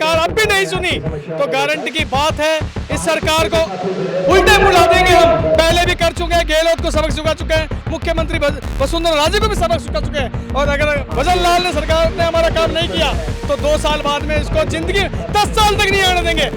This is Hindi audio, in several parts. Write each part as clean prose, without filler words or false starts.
सरकार अब भी नहीं सुनी तो गारंटी की बात है इस सरकार को उल्टे बुला देंगे हम। पहले भी कर चुके हैं, गहलोत को सबक सिखा चुके हैं, मुख्यमंत्री वसुंधरा राजे को भी सबक सिखा चुके हैं। और अगर भजन लाल ने सरकार ने हमारा काम नहीं किया तो 2 साल बाद में इसको जिंदगी 10 साल तक नहीं आने देंगे।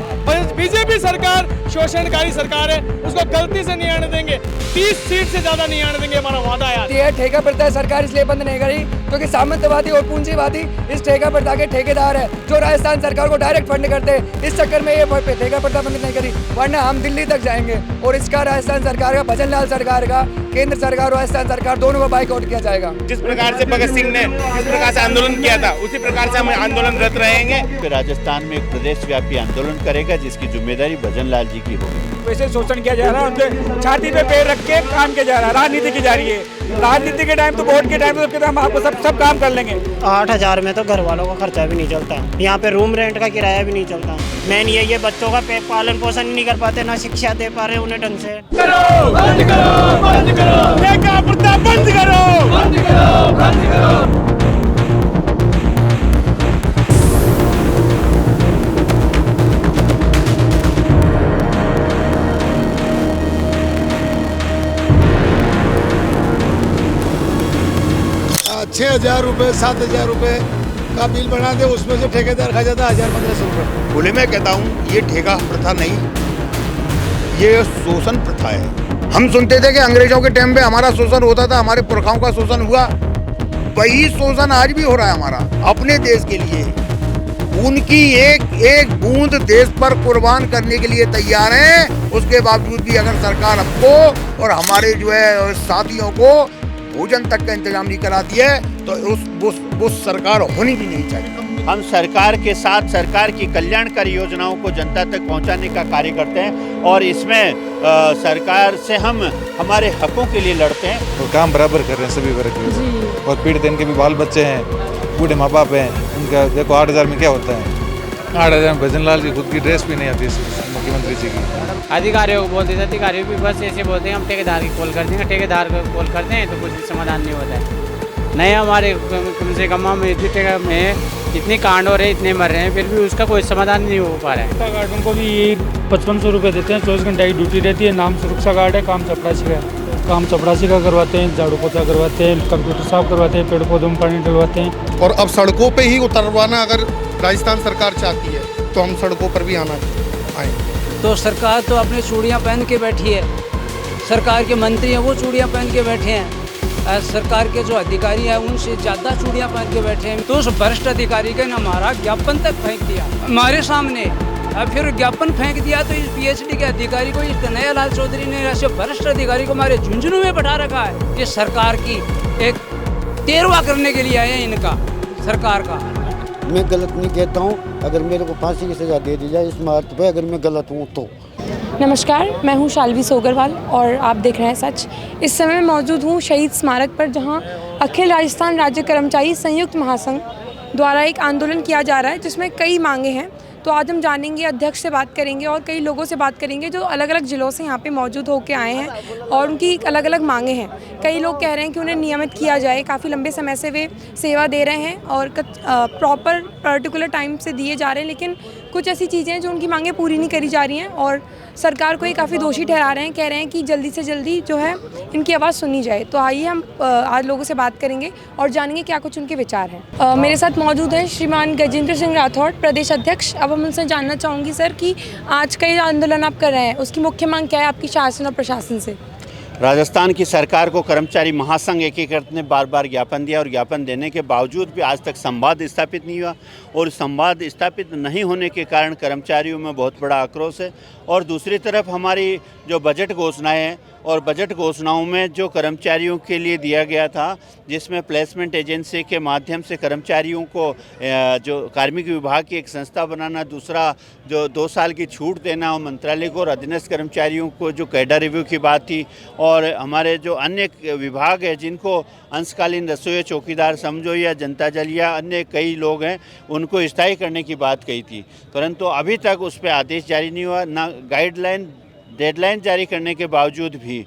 बीजेपी सरकार शोषणकारी सरकार है, उसको गलती से नहीं आने देंगे। 30 सीट से ज्यादा नहीं आने देंगे, हमारा वादा है। ये ठेका प्रथा सरकार इसलिए बंद नहीं करी क्योंकि सामंतवादी और पूंजीवादी इस ठेका प्रथा के ठेकेदार है जो राजस्थान सरकार को डायरेक्ट फंड करते हैं। इस चक्कर में ये ठेका प्रथा बंद नहीं करी, वरना हम दिल्ली तक जाएंगे और इसका राजस्थान सरकार का, भजन लाल सरकार का, केंद्र सरकार और राजस्थान सरकार दोनों को बाइकआउट किया जाएगा। जिस प्रकार से भगत सिंह ने जिस प्रकार से आंदोलन किया था उसी प्रकार से हम आंदोलनरत रहेंगे। राजस्थान में एक प्रदेश व्यापी आंदोलन करेगा जिसकी जिम्मेदारी भजन लाल जी की होगी। वैसे शोषण किया जा रहा है, उनके छाती पे पैर रख के काम किया जा रहा है, राजनीति की जा रही है। राजनीति के टाइम तो वोट के टाइम तो हम आपको सब काम कर लेंगे। 8,000 में तो घर वालों का खर्चा भी नहीं चलता, यहाँ पे रूम रेंट का किराया भी नहीं चलता। मेन ये बच्चों का पालन पोषण नहीं कर पाते, ना शिक्षा दे पा रहे उन्हें ढंग से। करो, बंद करो, बंद करो, ठेका प्रथा बंद करो, बंद करो, बंद करो। ₹6,000 ₹7,000 का बिल बना दे, उसमें से ठेकेदार खा जाता 1,000-1,500 रुपये। बोले मैं कहता हूँ ये ठेका प्रथा नहीं, ये शोषण प्रथा है। हम सुनते थे कि अंग्रेजों के टाइम पे हमारा शोषण होता था, हमारे पुरखाओं का शोषण हुआ, वही शोषण आज भी हो रहा है हमारा अपने देश के लिए। उनकी एक बूंद देश पर कुर्बान करने के लिए तैयार हैं, उसके बावजूद भी अगर सरकार हमको और हमारे जो है साथियों को भोजन तक का इंतजाम नहीं कराती है तो उस सरकार होनी भी नहीं चाहिए। हम सरकार के साथ सरकार की कल्याणकारी योजनाओं को जनता तक पहुंचाने का कार्य करते हैं और इसमें सरकार से हम हमारे हकों के लिए लड़ते हैं और काम बराबर कर रहे हैं सभी वर्ग के। और पीड़ित इनके भी बाल बच्चे हैं, बूढ़े माँ बाप हैं, उनका देखो 8,000 में क्या होता है। 8,000 में भजन लाल जी खुद की ड्रेस भी नहीं आती मुख्यमंत्री जी की। अधिकारियों को बोलते थे, अधिकारी भी बस ऐसे बोलते हैं हम ठेकेदार की कॉल कर देंगे, ठेकेदार को कॉल करते हैं तो कुछ भी समाधान नहीं होता है। नहीं हमारे कम से कम में ठेका में इतने कांड हो रहे हैं, इतने मर रहे हैं, फिर भी उसका कोई समाधान नहीं हो पा रहा है। गार्डों को भी 5500 रुपये देते हैं, 24 घंटे की ड्यूटी रहती है। नाम सुरक्षा गार्ड है, काम चपरासी का करवाते हैं, झाड़ू पोछा करवाते हैं, कंप्यूटर साफ करवाते हैं, पेड़ पौधों में पानी डलवाते हैं। और अब सड़कों पे ही उतरवाना अगर राजस्थान सरकार चाहती है तो हम सड़कों पर भी आएंगे। तो सरकार तो अपने चूड़ियाँ पहन के बैठी है, सरकार के मंत्री हैं वो चूड़ियाँ पहन के बैठे हैं, सरकार के जो अधिकारी हैं उनसे ज़्यादा चूड़ियाँ पहन के बैठे हैं। तो उस भ्रष्ट अधिकारी ने हमारा ज्ञापन तक फेंक दिया हमारे सामने, अब फिर ज्ञापन फेंक दिया तो इस PhD के अधिकारी को, इस कन्हैयालाल चौधरी ने ऐसे भ्रष्ट अधिकारी को हमारे झुंझुनू में बैठा रखा है। ये सरकार की एक तेरवा करने के लिए आए हैं इनका सरकार का। मैं गलत नहीं कहता हूँ, अगर मेरे को फांसी की सज़ा दे दी जाए इस मार्ग पे, अगर मैं गलत हूँ तो। नमस्कार, मैं हूँ शालवी सोगरवाल और आप देख रहे हैं सच। इस समय मैं मौजूद हूँ शहीद स्मारक पर, जहाँ अखिल राजस्थान राज्य कर्मचारी संयुक्त महासंघ द्वारा एक आंदोलन किया जा रहा है जिसमें कई मांगे हैं। तो आज हम जानेंगे, अध्यक्ष से बात करेंगे और कई लोगों से बात करेंगे जो अलग अलग ज़िलों से यहाँ पे मौजूद होकर आए हैं और उनकी अलग अलग मांगे हैं। कई लोग कह रहे हैं कि उन्हें नियमित किया जाए, काफ़ी लंबे समय से वे सेवा दे रहे हैं और प्रॉपर पर्टिकुलर टाइम से दिए जा रहे हैं, लेकिन कुछ ऐसी चीज़ें हैं जो उनकी मांगें पूरी नहीं करी जा रही हैं और सरकार को ये काफ़ी दोषी ठहरा रहे हैं। कह रहे हैं कि जल्दी से जल्दी जो है इनकी आवाज़ सुनी जाए। तो आइए हम आज लोगों से बात करेंगे और जानेंगे क्या कुछ उनके विचार हैं। मेरे साथ मौजूद हैं श्रीमान गजेंद्र सिंह राठौड़, प्रदेश अध्यक्ष। अब हम उनसे जानना चाहूँगी सर कि आज का ये आंदोलन आप कर रहे हैं, उसकी मुख्य मांग क्या है आपकी शासन और प्रशासन से? राजस्थान की सरकार को कर्मचारी महासंघ एकीकृत ने बार बार ज्ञापन दिया और ज्ञापन देने के बावजूद भी आज तक संवाद स्थापित नहीं हुआ और संवाद स्थापित नहीं होने के कारण कर्मचारियों में बहुत बड़ा आक्रोश है। और दूसरी तरफ हमारी जो बजट घोषणाएं हैं और बजट घोषणाओं में जो कर्मचारियों के लिए दिया गया था, जिसमें प्लेसमेंट एजेंसी के माध्यम से कर्मचारियों को जो कार्मिक विभाग की एक संस्था बनाना, दूसरा जो 2 साल की छूट देना और मंत्रालय को और अधीनस्थ कर्मचारियों को जो कैडर रिव्यू की बात थी, और हमारे जो अन्य विभाग है जिनको अंशकालीन रसोई चौकीदार समझो या जनता जल या अन्य कई लोग हैं, उनको स्थायी करने की बात कही थी। परंतु अभी तक उस पर आदेश जारी नहीं हुआ, ना गाइडलाइन डेडलाइन जारी करने के बावजूद भी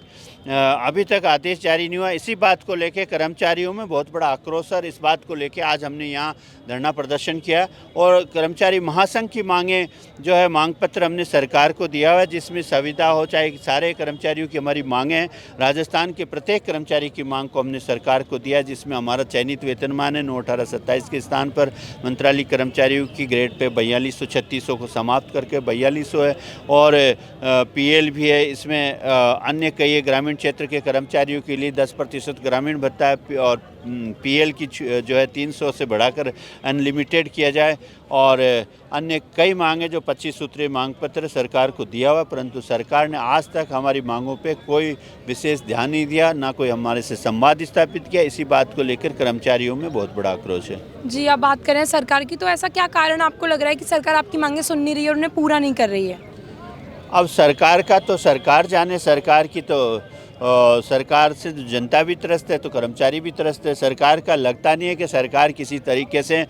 अभी तक आदेश जारी नहीं हुआ। इसी बात को लेकर कर्मचारियों में बहुत बड़ा आक्रोश है और इस बात को लेकर आज हमने यहाँ धरना प्रदर्शन किया और कर्मचारी महासंघ की मांगें जो है मांग पत्र हमने सरकार को दिया हुआ है, जिसमें संविदा हो चाहे सारे कर्मचारियों की हमारी मांगें हैं। राजस्थान के प्रत्येक कर्मचारी की मांग को हमने सरकार को दिया, जिसमें हमारा चयनित वेतनमान है 9/18/27 के स्थान पर मंत्रालय कर्मचारियों की ग्रेड पे 4200-3600 को समाप्त करके 4200 है और PL भी है। इसमें अन्य कई ग्रामीण क्षेत्र के कर्मचारियों के लिए 10% ग्रामीण भत्ता है और PL की जो है 300 से बढ़ाकर अनलिमिटेड किया जाए और अन्य कई मांगे जो 25 सूत्रीय मांग पत्र सरकार को दिया हुआ, परंतु सरकार ने आज तक हमारी मांगों पे कोई विशेष ध्यान नहीं दिया, ना कोई हमारे से संवाद स्थापित किया। इसी बात को लेकर कर्मचारियों में बहुत बड़ा आक्रोश है। जी, आप बात करें सरकार की, तो ऐसा क्या कारण आपको लग रहा है कि सरकार आपकी मांगें सुन नहीं रही है और उन्हें पूरा नहीं कर रही है? अब सरकार का तो सरकार जाने, सरकार की तो सरकार से जनता भी त्रस्त है तो कर्मचारी भी त्रस्त है। सरकार का लगता नहीं है कि सरकार किसी तरीके से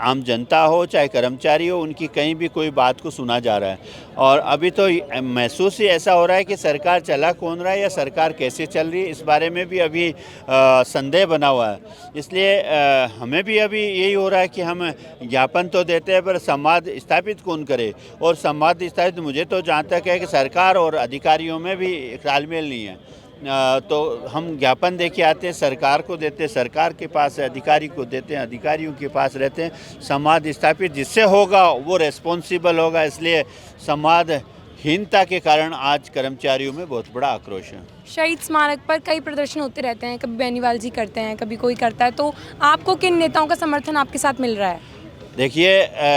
आम जनता हो चाहे कर्मचारी हो उनकी कहीं भी कोई बात को सुना जा रहा है। और अभी तो महसूस ही ऐसा हो रहा है कि सरकार चला कौन रहा है या सरकार कैसे चल रही है, इस बारे में भी अभी संदेह बना हुआ है। इसलिए हमें भी अभी यही हो रहा है कि हम ज्ञापन तो देते हैं पर संवाद स्थापित कौन करे, और संवाद स्थापित मुझे तो जहाँ तक है कि सरकार और अधिकारियों में भी तालमेल नहीं है। तो हम ज्ञापन दे के आते हैं, सरकार को देते हैं, सरकार के पास है, अधिकारी को देते हैं, अधिकारियों के पास रहते हैं। संवाद स्थापित जिससे होगा वो रेस्पॉन्सिबल होगा, इसलिए संवादहीनता के कारण आज कर्मचारियों में बहुत बड़ा आक्रोश है। शहीद स्मारक पर कई प्रदर्शन होते रहते हैं, कभी बेनीवाल जी करते हैं, कभी कोई करता है, तो आपको किन नेताओं का समर्थन आपके साथ मिल रहा है? देखिए,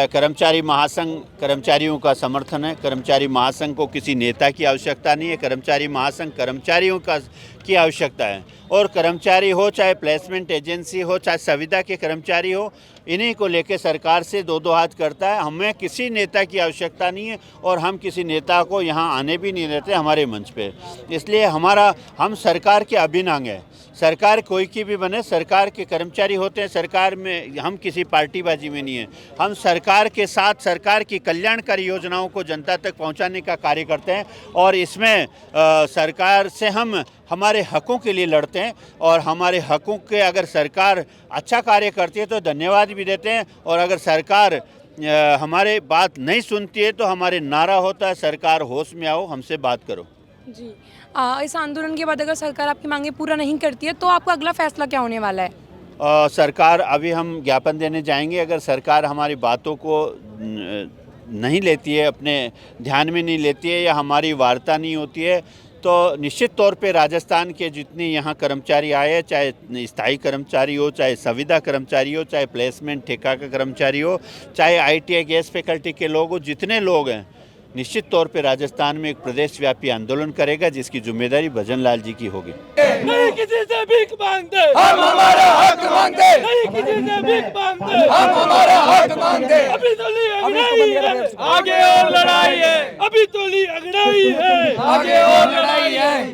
कर्मचारी महासंघ कर्मचारियों का समर्थन है। कर्मचारी महासंघ को किसी नेता की आवश्यकता नहीं है। कर्मचारी महासंघ कर्मचारियों की आवश्यकता है और कर्मचारी हो चाहे प्लेसमेंट एजेंसी हो चाहे संविदा के कर्मचारी हो, इन्हीं को लेकर सरकार से दो हाथ करता है। हमें किसी नेता की आवश्यकता नहीं है और हम किसी नेता को यहाँ आने भी नहीं देते हमारे मंच पे। इसलिए हम सरकार के अभिन्न अंग हैं। सरकार कोई की भी बने, सरकार के कर्मचारी होते हैं। सरकार में हम किसी पार्टीबाजी में नहीं है। हम सरकार के साथ सरकार की कल्याणकारी योजनाओं को जनता तक पहुंचाने का कार्य करते हैं और इसमें सरकार से हम हमारे हकों के लिए लड़ते हैं और हमारे हकों के अगर सरकार अच्छा कार्य करती है तो धन्यवाद भी देते हैं, और अगर सरकार हमारे बात नहीं सुनती है तो हमारे नारा होता है, सरकार होश में आओ, हमसे बात करो। जी, इस आंदोलन के बाद अगर सरकार आपकी मांगे पूरा नहीं करती है तो आपका अगला फैसला क्या होने वाला है? सरकार अभी हम ज्ञापन देने जाएंगे। अगर सरकार हमारी बातों को नहीं लेती है, अपने ध्यान में नहीं लेती है या हमारी वार्ता नहीं होती है, तो निश्चित तौर पे राजस्थान के जितने यहाँ कर्मचारी आए हैं, चाहे स्थायी कर्मचारी हो, चाहे संविदा कर्मचारी हो, चाहे प्लेसमेंट ठेका का कर्मचारी हो, चाहे ITI गैस फैकल्टी के लोग हो, जितने लोग हैं, निश्चित तौर पे राजस्थान में एक प्रदेश व्यापी आंदोलन करेगा जिसकी जिम्मेदारी भजन लाल जी की होगी। नहीं किसी से भीख मांगते, हम हमारा हक मांगते। नहीं किसी से भीख मांगते, हम हमारा हक मांगते। अभी तो ली अगड़ाई है, आगे और लड़ाई है। अभी तो ली अगड़ाई है, आगे और लड़ाई है।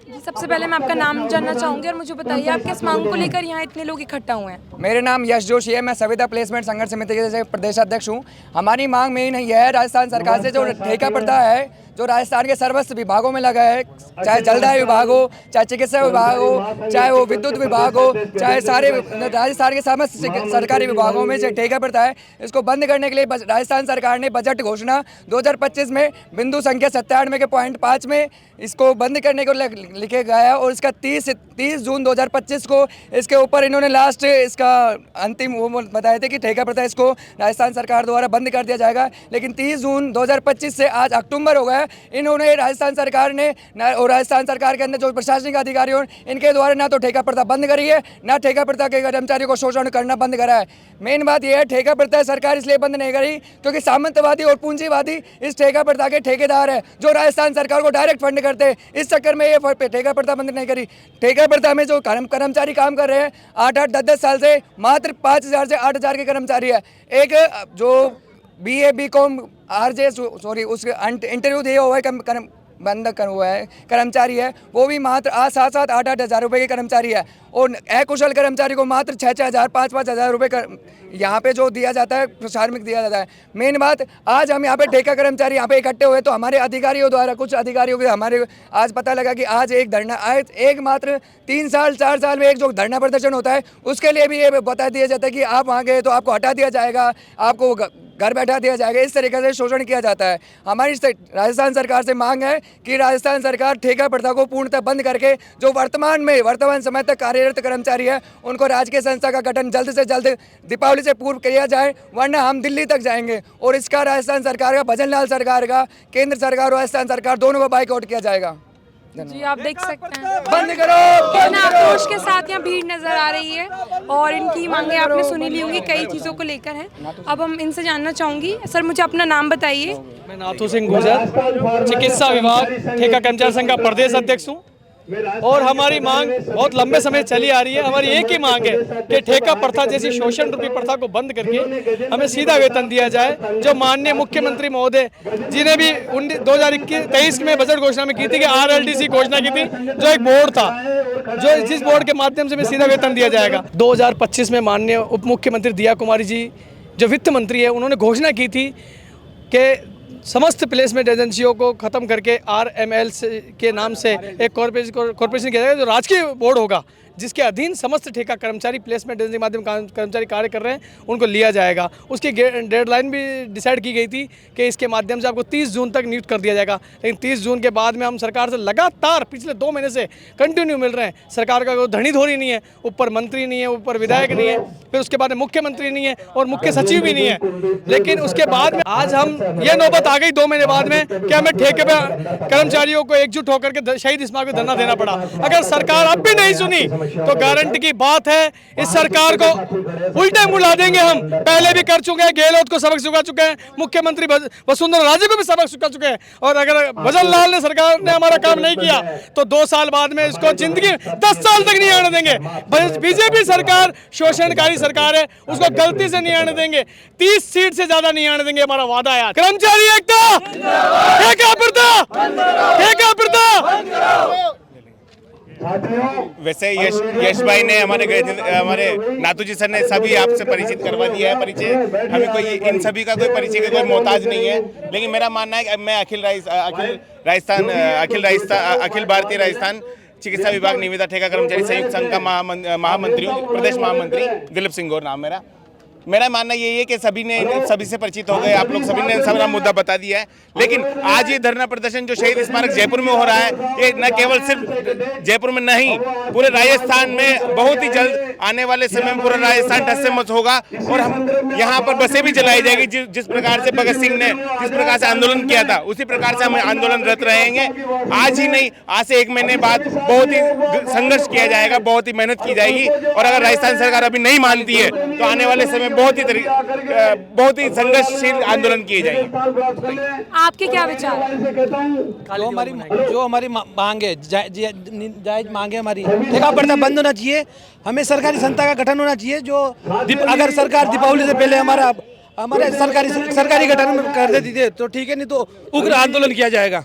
जी, सबसे पहले मैं आपका नाम जानना चाहूँगी और मुझे बताइए आप किस मांग को लेकर यहाँ इतने लोग इकट्ठा हुए हैं? मेरे नाम यश जोशी है, मैं संविदा प्लेसमेंट संघर्ष समिति के प्रदेश अध्यक्ष हूँ। हमारी मांग मेन है राजस्थान सरकार से जो ठेका प्रथा है, जो राजस्थान के सर्वस्व विभागों में लगा है, चाहे जलदाय विभाग हो, चाहे चिकित्सा विभाग हो, चाहे वो विद्युत विभाग हो, चाहे सारे राजस्थान के समस्त सरकारी विभागों में जो ठेका प्रथा है, इसको बंद करने के लिए राजस्थान सरकार ने बजट घोषणा 2025 में बिंदु संख्या 97 के .5 में इसको बंद करने को लिखे गया है और इसका 30 जून 2025 को इसके ऊपर इन्होंने लास्ट इसका अंतिम वो बताए थे कि ठेका प्रथा इसको राजस्थान सरकार द्वारा बंद कर दिया जाएगा। लेकिन 30 जून 2025 से आज अक्टूबर हो गया, इन्होंने राजस्थान सरकार ने और राजस्थान सरकार के अंदर जो प्रशासनिक अधिकारी हो इनके द्वारा ना तो ठेका प्रथा बंद करी है, ना ठेका प्रथा के कर्मचारियों को शोषण करना बंद करा है। मेन बात यह है, ठेका प्रथा सरकार इसलिए बंद नहीं करी क्योंकि सामंतवादी और पूंजीवादी इस ठेका प्रथा के ठेकेदार है जो राजस्थान सरकार को डायरेक्ट फंड करते हैं। इस चक्कर में ये ठेका प्रथा बंद नहीं करी। ठेका प्रथा में जो कर्मचारी काम कर रहे हैं 8-8, 10-10 साल से, मात्र 5,000 से 8,000 के कर्मचारी है। एक जो BA BCom RJ उस इंटरव्यू दिए हुए बंद कर हुआ है कर्मचारी है, वो भी मात्र 7-7, 8-8 हज़ार रुपये के कर्मचारी है, और अकुशल कर्मचारी को मात्र 6-6 हज़ार, 5-5 हज़ार रुपये यहाँ पे जो दिया जाता है, श्रमिक दिया जाता है। मेन बात, आज हम यहाँ पे ठेका कर्मचारी यहाँ पे इकट्ठे हुए, तो हमारे अधिकारियों द्वारा, कुछ अधिकारियों के हमारे आज पता लगा कि आज एक धरना, आज एक मात्र 3 साल 4 साल में एक जो धरना प्रदर्शन होता है, उसके लिए भी ये बता दिया जाता है कि आप वहाँ गए तो आपको हटा दिया जाएगा, आपको घर बैठा दिया जाएगा। इस तरीके से शोषण किया जाता है। हमारी राजस्थान सरकार से मांग है कि राजस्थान सरकार ठेका प्रथा को पूर्णतः बंद करके जो वर्तमान समय तक कार्यरत कर्मचारी है, उनको राजकीय संस्था का गठन जल्द से जल्द दीपावली से पूर्व किया जाए, वरना हम दिल्ली तक जाएंगे और इसका राजस्थान सरकार का, भजन लाल सरकार का, केंद्र सरकार और राजस्थान सरकार दोनों को बाइकआउट किया जाएगा। जी, आप देख सकते हैं बंद करो, कितना आक्रोश के साथ यहाँ भीड़ नजर आ रही है, और इनकी मांगे आपने सुनी ली होंगी, कई चीज़ों को लेकर है। अब हम इनसे जानना चाहूँगी, सर मुझे अपना नाम बताइए। मैं नाथू सिंह गुर्जर, चिकित्सा विभाग ठेका कर्मचारी संघ का प्रदेश अध्यक्ष हूँ, और हमारी मांग बहुत लंबे समय चली आ रही है। हमारी एक ही मांग है कि ठेका प्रथा जैसी शोषण रूपी प्रथा को बंद करके हमें सीधा वेतन दिया जाए, जो माननीय मुख्यमंत्री महोदय जी ने भी 2023 में बजट घोषणा में की थी कि RLDC घोषणा की थी, जो एक बोर्ड था, जो जिस बोर्ड के माध्यम से हमें सीधा वेतन दिया जाएगा। 2025 में माननीय उप मुख्यमंत्री दिया कुमारी जी जो वित्त मंत्री है, उन्होंने घोषणा की थी कि समस्त प्लेसमेंट एजेंसियों को खत्म करके RML के नाम से एक कॉर्पोरेशन किया जाएगा, जो राजकीय बोर्ड होगा, जिसके अधीन समस्त ठेका कर्मचारी प्लेसमेंट एजेंसी के माध्यम कर्मचारी कार्य कर रहे हैं, उनको लिया जाएगा। उसकी डेडलाइन भी डिसाइड की गई थी कि इसके माध्यम से आपको 30 जून तक नियुक्त कर दिया जाएगा। लेकिन 30 जून के बाद में हम सरकार से लगातार पिछले 2 महीने से कंटिन्यू मिल रहे हैं। सरकार का कोई धनी धोरी नहीं है, ऊपर मंत्री नहीं है, ऊपर विधायक नहीं है, फिर उसके बाद में मुख्यमंत्री नहीं है और मुख्य सचिव भी नहीं है। लेकिन उसके बाद में आज हम ये नौबत आ गई 2 महीने बाद में कि हमें ठेके पे कर्मचारियों को एकजुट होकर के शहीद स्मारक पे धरना देना पड़ा। अगर सरकार अब भी नहीं सुनी तो गारंटी की बात है, इस सरकार को उल्टे मुड़ा देंगे हम। पहले भी कर चुके हैं, गहलोत को सबक सिखा चुके हैं, मुख्यमंत्री वसुंधरा राजे को भी सबक सिखा चुके हैं, और अगर भजन लाल ने सरकार ने हमारा काम नहीं किया तो 2 साल बाद में इसको जिंदगी 10 साल तक नहीं आने देंगे। बीजेपी सरकार शोषणकारी सरकार है, उसको गलती से नहीं आने देंगे, 30 सीट से ज्यादा नहीं आने देंगे, हमारा वादा है। कर्मचारी एकता, ठेका प्रथा, ठेका प्रथा। वैसे यश भाई ने हमारे नाथू जी सर ने सभी आपसे परिचित करवा दिया है। परिचय हमें कोई इन सभी का कोई परिचय का कोई मोहताज नहीं है। लेकिन मेरा मानना है कि मैं अखिल भारतीय राजस्थान चिकित्सा विभाग निविदा ठेका कर्मचारी संयुक्त संघ का महामंत्री हूँ, प्रदेश महामंत्री दिलीप सिंह गौर नाम मेरा मानना यही है कि सभी से परिचित हो गए, आप लोग सभी ने सबका मुद्दा बता दिया है। लेकिन आज ये धरना प्रदर्शन जो शहीद स्मारक जयपुर में हो रहा है, ये न केवल सिर्फ जयपुर में नहीं, पूरे राजस्थान में बहुत ही जल्द आने वाले समय में पूरा राजस्थान ठस से मस होगा। और हम यहाँ पर बसें भी चलाई जाएगी, जिस प्रकार से भगत सिंह ने जिस प्रकार से आंदोलन किया था, उसी प्रकार से हम आंदोलनरत रहेंगे। आज ही नहीं, आज से 1 महीने बाद बहुत ही संघर्ष किया जाएगा, बहुत ही मेहनत की जाएगी। और अगर राजस्थान सरकार अभी नहीं मानती है तो आने वाले समय बहुत ही संघर्षशील आंदोलन किए जाएंगे। आपके क्या विचार हैं? जो हमारी मांग है, जायज मांग है हमारी, ठेका प्रथा बंद होना चाहिए, हमें सरकारी संस्था का गठन होना चाहिए। जो अगर सरकार दीपावली से पहले हमारे सरकारी गठन कर देती थी तो ठीक है, नहीं तो उग्र आंदोलन किया जाएगा।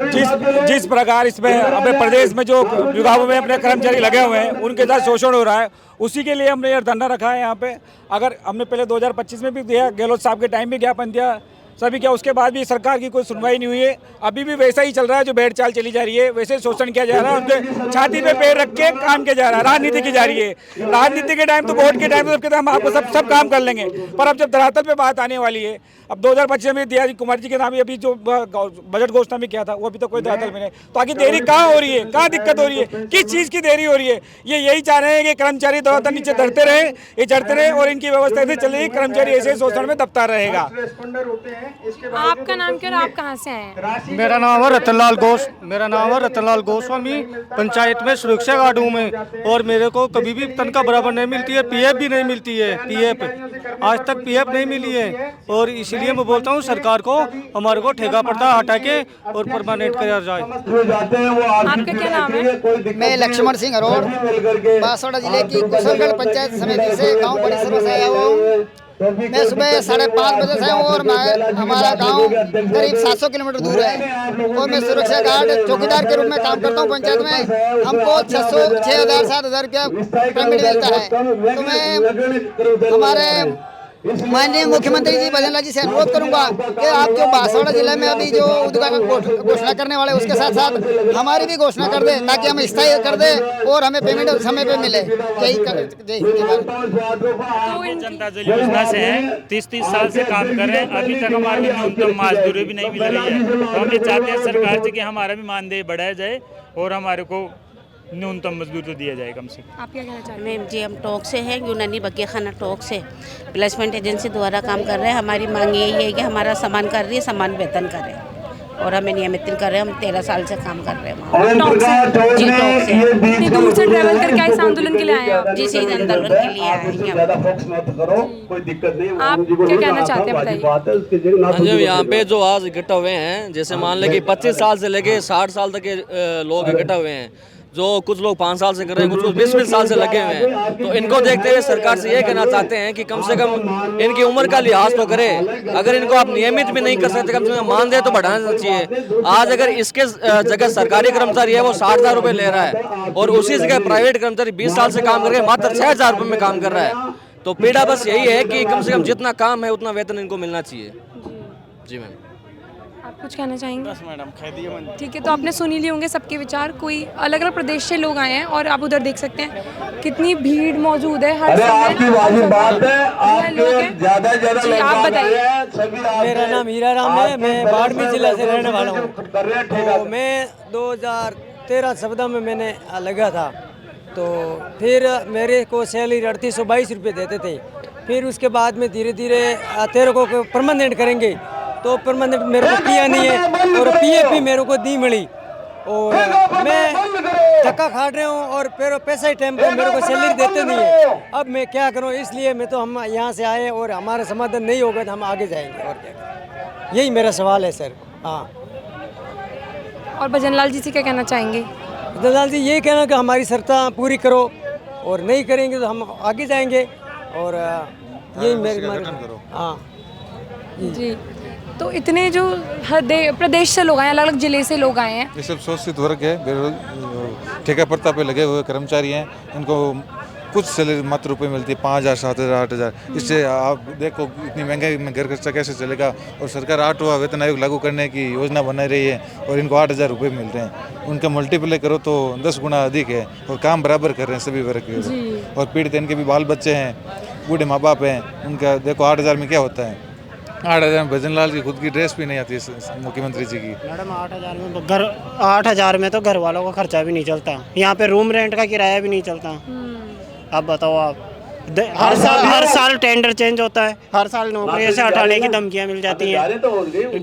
जिस प्रकार इसमें अपने प्रदेश में जो विभागों में अपने कर्मचारी लगे हुए हैं, उनके साथ शोषण हो रहा है, उसी के लिए हमने ये धरना रखा है यहाँ पे। अगर हमने पहले 2025 में भी दिया, गहलोत साहब के टाइम भी ज्ञापन दिया, सभी क्या, उसके बाद भी सरकार की कोई सुनवाई नहीं हुई है। अभी भी वैसा ही चल रहा है, जो भेड़ चाल चली जा रही है, वैसे शोषण किया जा रहा है, उनके छाती पे पैर रख के काम किया जा रहा है, राजनीति की जा रही है। राजनीति के टाइम तो वोट के टाइम तो सबके हम आपको सब काम कर लेंगे, पर अब जब धरातल पे बात आने वाली है, अब 2025 में दिया कुमार जी के नाम अभी जो बजट घोषणा में किया था, वो अभी तो कोई धरातल में नहीं। तो आगे देरी कहाँ हो रही है, कहाँ दिक्कत हो रही है, किस चीज़ की देरी हो रही है? ये यही चाह रहे हैं कि कर्मचारी धरातल नीचे धरते रहे, ये चढ़ते रहे, और इनकी व्यवस्था ऐसे चलेगी, कर्मचारी ऐसे शोषण में दबता रहेगा। आपका नाम क्या, आप कहाँ से आए हैं? मेरा नाम है रतनलाल गोस्वामी, पंचायत में सुरक्षा गार्ड हूँ मैं, और मेरे को कभी भी तनख्वाह बराबर नहीं मिलती है, पीएफ भी नहीं मिलती है, पीएफ आज तक पीएफ नहीं मिली है। और इसलिए मैं बोलता हूँ सरकार को हमारे को ठेका प्रथा हटा के और परमानेंट किया जाए। आपका क्या नाम है? मैं लक्ष्मण सिंह अरोड़, बांसवाड़ा जिले की कुशलगढ़ पंचायत समिति से गाँव परिसर से आया हुआ हूँ। मैं सुबह 5:30 बजे से हूँ और हमारा गांव करीब 700 किलोमीटर दूर है और मैं सुरक्षा गार्ड चौकीदार के रूप में काम करता हूँ पंचायत में। हमको 6,000 7,000 रुपया पेमेंट मिलता है। तो मैं हमारे माननीय मुख्यमंत्री जी भजन लाल जी से अनुरोध करूंगा कि आप जो बांसवाड़ा जिले में अभी जो उद्घाटन घोषणा करने वाले उसके साथ साथ हमारी भी घोषणा कर दे ताकि हम स्थायी कर दे और हमें पेमेंट समय पे मिले। जय जनता जल योजना से हैं 30 साल से काम कर रहे हैं, अभी तक हमारी न्यूनतम मजदूरी भी नहीं मिल रही है। तो हम ये चाहते हैं सरकार से कि हमारा भी मानदेय बढ़ाया जाए और हमारे को न्यूनतम मजदूर तो दिया जाए कम से कम। आप क्या कहना चाहते हैं? मैम जी हम टोक से हैं, यूनानी बगिया खाना टोक से प्लेसमेंट एजेंसी द्वारा काम कर रहे हैं। हमारी मांग यही है कि हमारा समान कर रही है, समान वेतन करें और हमें नियमित कर रहे हैं। हम 13 साल से काम कर रहे हैं टोक से। जी टोक से। इतनी दूर से ट्रैवल करके इस आंदोलन के लिए आए आप? जी शहीद आंदोलन के लिए आए हैं। आप क्या कहना चाहते हैं बताइए? जो यहाँ पे जो आज इकट्ठा हुए हैं, जैसे मान लें कि 25 साल से लेके 60 साल तक के लोग इकट्ठा हुए हैं, जो कुछ लोग 5 साल से कर रहे हैं, कुछ 20-20 साल से लगे हुए हैं। तो इनको देखते हुए सरकार से ये कहना चाहते हैं कि कम से कम इनकी उम्र का लिहाज तो करें। अगर इनको आप नियमित भी नहीं कर सकते, कम से कम मानदेय तो बढ़ाना चाहिए। आज अगर इसके जगह सरकारी कर्मचारी है वो 60,000 रुपये ले रहा है और उसी जगह प्राइवेट कर्मचारी 20 साल से काम करके मात्र 6,000 रुपये में काम कर रहा है। तो पीड़ा बस यही है कि कम से कम जितना काम है उतना वेतन इनको मिलना चाहिए। जी मैम, आप कुछ कहना चाहेंगे? बस मैडम कह दिए मैंने। ठीक है, तो आपने सुन ही लिए होंगे सबके विचार। कोई अलग अलग प्रदेश से लोग आए हैं और आप उधर देख सकते हैं कितनी भीड़ मौजूद है हर समय। आप बताइए। मेरा नाम हीरा राम है, मैं बाड़मेर जिला से रहने वाला हूँ। तो मैं 2013-14 में मैंने लगा था, तो फिर मेरे को सैलरी 3822 रुपये देते थे। फिर उसके बाद में धीरे धीरे 13 को परमानेंट करेंगे, तो परमानेंट मेरे को किया नहीं है और पीएफ भी मेरे को नहीं मिली और मैं धक्का खा रहा हूँ और फिर पैसा ही टाइम पर मेरे को सैलरी देते नहीं है। अब मैं क्या करूँ, इसलिए मैं तो हम यहाँ से आए और हमारा समाधान नहीं होगा तो हम आगे जाएंगे और क्या करें। यही मेरा सवाल है सर। हाँ, और भजन लाल जी से क्या कहना चाहेंगे? भजन लाल जी ये कहना कि हमारी शर्तें पूरी करो और नहीं करेंगे तो हम आगे जाएंगे और यही मेरी मांग। हाँ जी, तो इतने जो हर प्रदेश से लोग आए, अलग अलग जिले से लोग आए हैं। ये सब शोषित वर्ग है, ठेका पट्टा पे लगे हुए कर्मचारी हैं। इनको कुछ सैलरी मात्र रुपये मिलती है, 5,000 7,000 8,000। इससे आप देखो इतनी महंगाई में घर खर्चा कैसे चलेगा। और सरकार 8वां वेतन आयोग लागू करने की योजना बना रही है और इनको 8,000 रुपये मिल रहे हैं। उनका मल्टीप्लाई करो तो 10 गुना अधिक है और काम बराबर कर रहे हैं सभी वर्ग के। और पीड़ित इनके भी बाल बच्चे हैं, बूढ़े माँ बाप हैं, उनका देखो 8,000 में क्या होता है। 8,000 में भजन लाल की खुद की ड्रेस भी नहीं आती है मुख्यमंत्री जी की। मैडम 8,000 में तो घर वालों का खर्चा भी नहीं चलता, यहाँ पे रूम रेंट का किराया भी नहीं चलता। अब बताओ आप, हर साल टेंडर चेंज होता है, हर साल नौकरी से हटाने की धमकियाँ मिल जाती हैं।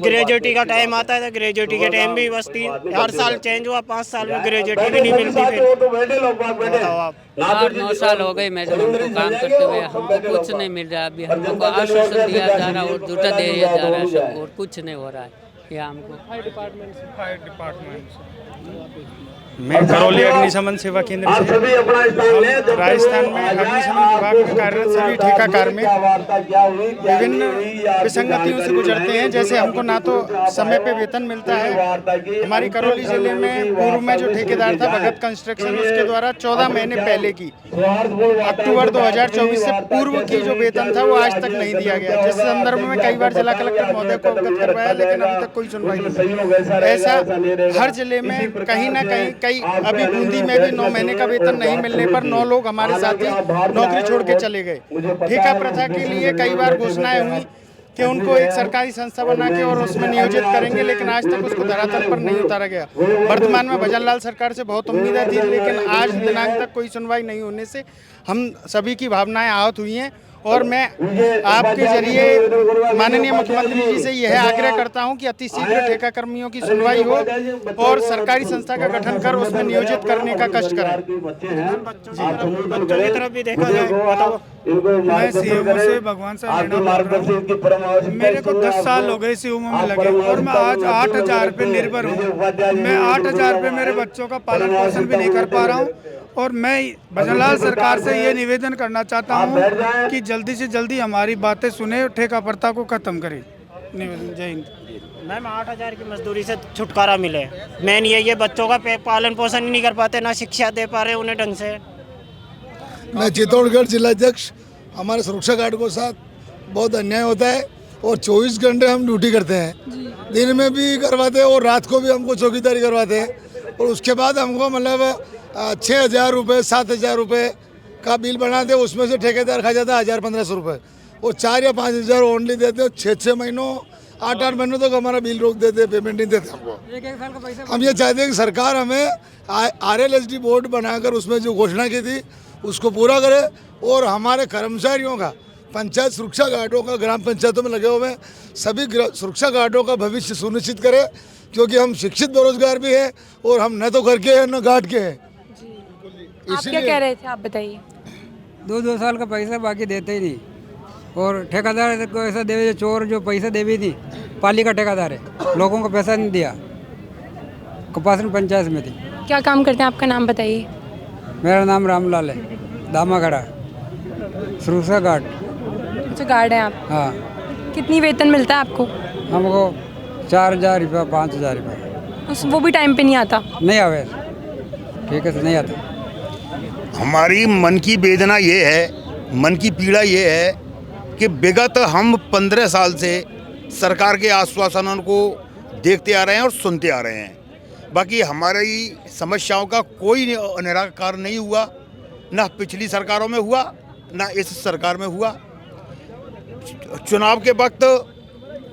ग्रेजुएटी का टाइम आता है तो ग्रेजुएटी के टाइम भी बसती है, हर साल चेंज हुआ, 5 साल में ग्रेजुएटी भी नहीं मिलती। फिर बताओ आप, 8-9 साल हो गए मैडम हमको काम करते हुए, हमको कुछ नहीं मिल रहा। अभी हमको आश्वासन दिया जा रहा और झूठा दे दिया जा रहा है सब, और कुछ नहीं हो रहा है यहाँ हमको। फायर डिपार्टमेंट मैं करौली अग्निशमन सेवा केंद्र से राजस्थान में अग्निशमन विभाग में कार्यरत सभी ठेकाकार में विभिन्न विसंगतियों से गुजरते हैं। जैसे हमको ना तो समय पे वेतन मिलता है। हमारी करौली जिले में पूर्व में जो ठेकेदार था भगत कंस्ट्रक्शन, उसके द्वारा 14 महीने पहले की अक्टूबर 2024 से पूर्व की जो वेतन था वो आज तक नहीं दिया गया, जिस संदर्भ में कई बार जिला कलेक्टर महोदय को अवगत करवाया, लेकिन अभी तक कोई सुनवाई नहीं। ऐसा हर जिले में कहीं ना कई अभी बूंदी में भी 9 महीने का वेतन नहीं मिलने पर 9 लोग हमारे साथी नौकरी छोड़ के चले गए। ठेका प्रथा के लिए कई बार घोषणाएं हुई कि उनको एक सरकारी संस्था बना के और उसमें नियोजित करेंगे, लेकिन आज तक उसको धरातल पर नहीं उतारा गया। वर्तमान में भजन लाल सरकार से बहुत उम्मीदें थी, लेकिन आज दिनांक तक कोई सुनवाई नहीं होने से हम सभी की भावनाएं आहत हुई हैं। और मैं आपके जरिए माननीय मुख्यमंत्री जी से यह आग्रह करता हूं कि अतिशीघ्र ठेका कर्मियों की सुनवाई हो और सरकारी संस्था का गठन कर उसमें नियोजित करने का कष्ट करें। बच्चों की तरफ भी देखा जाए। बताओ, मैं सीएमओ से भगवान साहब मेरे को 10 साल हो गए सीएमओ में लगे और मैं आज 8,000 पे निर्भर हूँ। मैं 8,000 पे मेरे बच्चों का पालन पोषण भी नहीं कर पा रहा हूँ और मैं भजनलाल सरकार से ये निवेदन करना चाहता हूँ कि जल्दी से जल्दी हमारी बातें सुने और ठेका प्रथा को ख़त्म करें। निवेदन। जय हिंद। मैम 8,000 की मजदूरी से छुटकारा मिले, मेन ये बच्चों का पालन पोषण ही नहीं कर पाते, ना शिक्षा दे पा रहे उन्हें ढंग से। मैं चित्तौड़गढ़ जिलाध्यक्ष, हमारे सुरक्षा गार्ड को साथ बहुत अन्याय होता है और 24 घंटे हम ड्यूटी करते हैं, दिन में भी करवाते हैं और रात को भी हमको चौकीदारी करवाते हैं और उसके बाद हमको मतलब 6,000 रुपये 7,000 रुपये का बिल बनाते, उसमें से ठेकेदार खा जाता है 1,000-1,500 रुपये और 4 या 5,000 ओनली देते हैं। 6-6 महीनों 8-8 महीनों तक हमारा बिल रोक देते, पेमेंट नहीं देते हमको। हम ये चाहते हैं कि सरकार हमें RLSD बोर्ड बनाकर उसमें जो घोषणा की थी उसको पूरा करे और हमारे कर्मचारियों का, पंचायत सुरक्षा गार्डों का, ग्राम पंचायतों में लगे हुए सभी सुरक्षा गार्डों का भविष्य सुनिश्चित करे, क्योंकि हम शिक्षित बेरोजगार भी हैं और हम न तो घर के हैं न घाट के हैं। आप क्या कह रहे थे, आप बताइए। 2 साल का पैसा बाकी देते ही नहीं और ठेकेदार को ऐसा दे, चोर जो पैसा दे भी थी, पालिका ठेकेदार है, लोगों को पैसा नहीं दिया। कपासन पंचायत में थी। क्या काम करते हैं, आपका नाम बताइए। मेरा नाम रामलाल है, दामागढ़ा, सुरक्षा गार्ड। अच्छा, गार्ड हैं आप? हाँ। कितनी वेतन मिलता है आपको? हमको 4,000 रुपया 5,000 रुपया। वो भी टाइम पे नहीं आता? नहीं आवे, ठीक है से नहीं आता। हमारी मन की वेदना ये है, मन की पीड़ा ये है कि विगत हम 15 साल से सरकार के आश्वासनों को देखते आ रहे हैं और सुनते आ रहे हैं, बाकी हमारी समस्याओं का कोई निराकरण नहीं हुआ, ना पिछली सरकारों में हुआ ना इस सरकार में हुआ। चुनाव के वक्त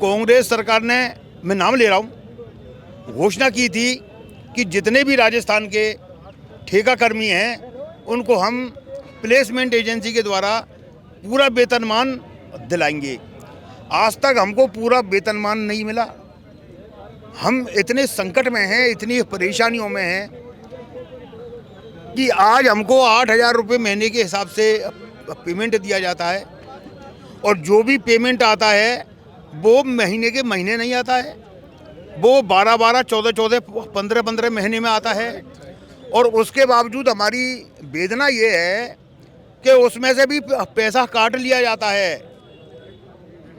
कांग्रेस सरकार ने, मैं नाम ले रहा हूँ, घोषणा की थी कि जितने भी राजस्थान के ठेका कर्मी हैं उनको हम प्लेसमेंट एजेंसी के द्वारा पूरा वेतनमान दिलाएंगे। आज तक हमको पूरा वेतनमान नहीं मिला। हम इतने संकट में हैं, इतनी परेशानियों में हैं कि आज हमको 8,000 रुपये महीने के हिसाब से पेमेंट दिया जाता है और जो भी पेमेंट आता है वो महीने के महीने नहीं आता है, वो 12-12, 14-14, 15-15 महीने में आता है। और उसके बावजूद हमारी वेदना ये है कि उसमें से भी पैसा काट लिया जाता है।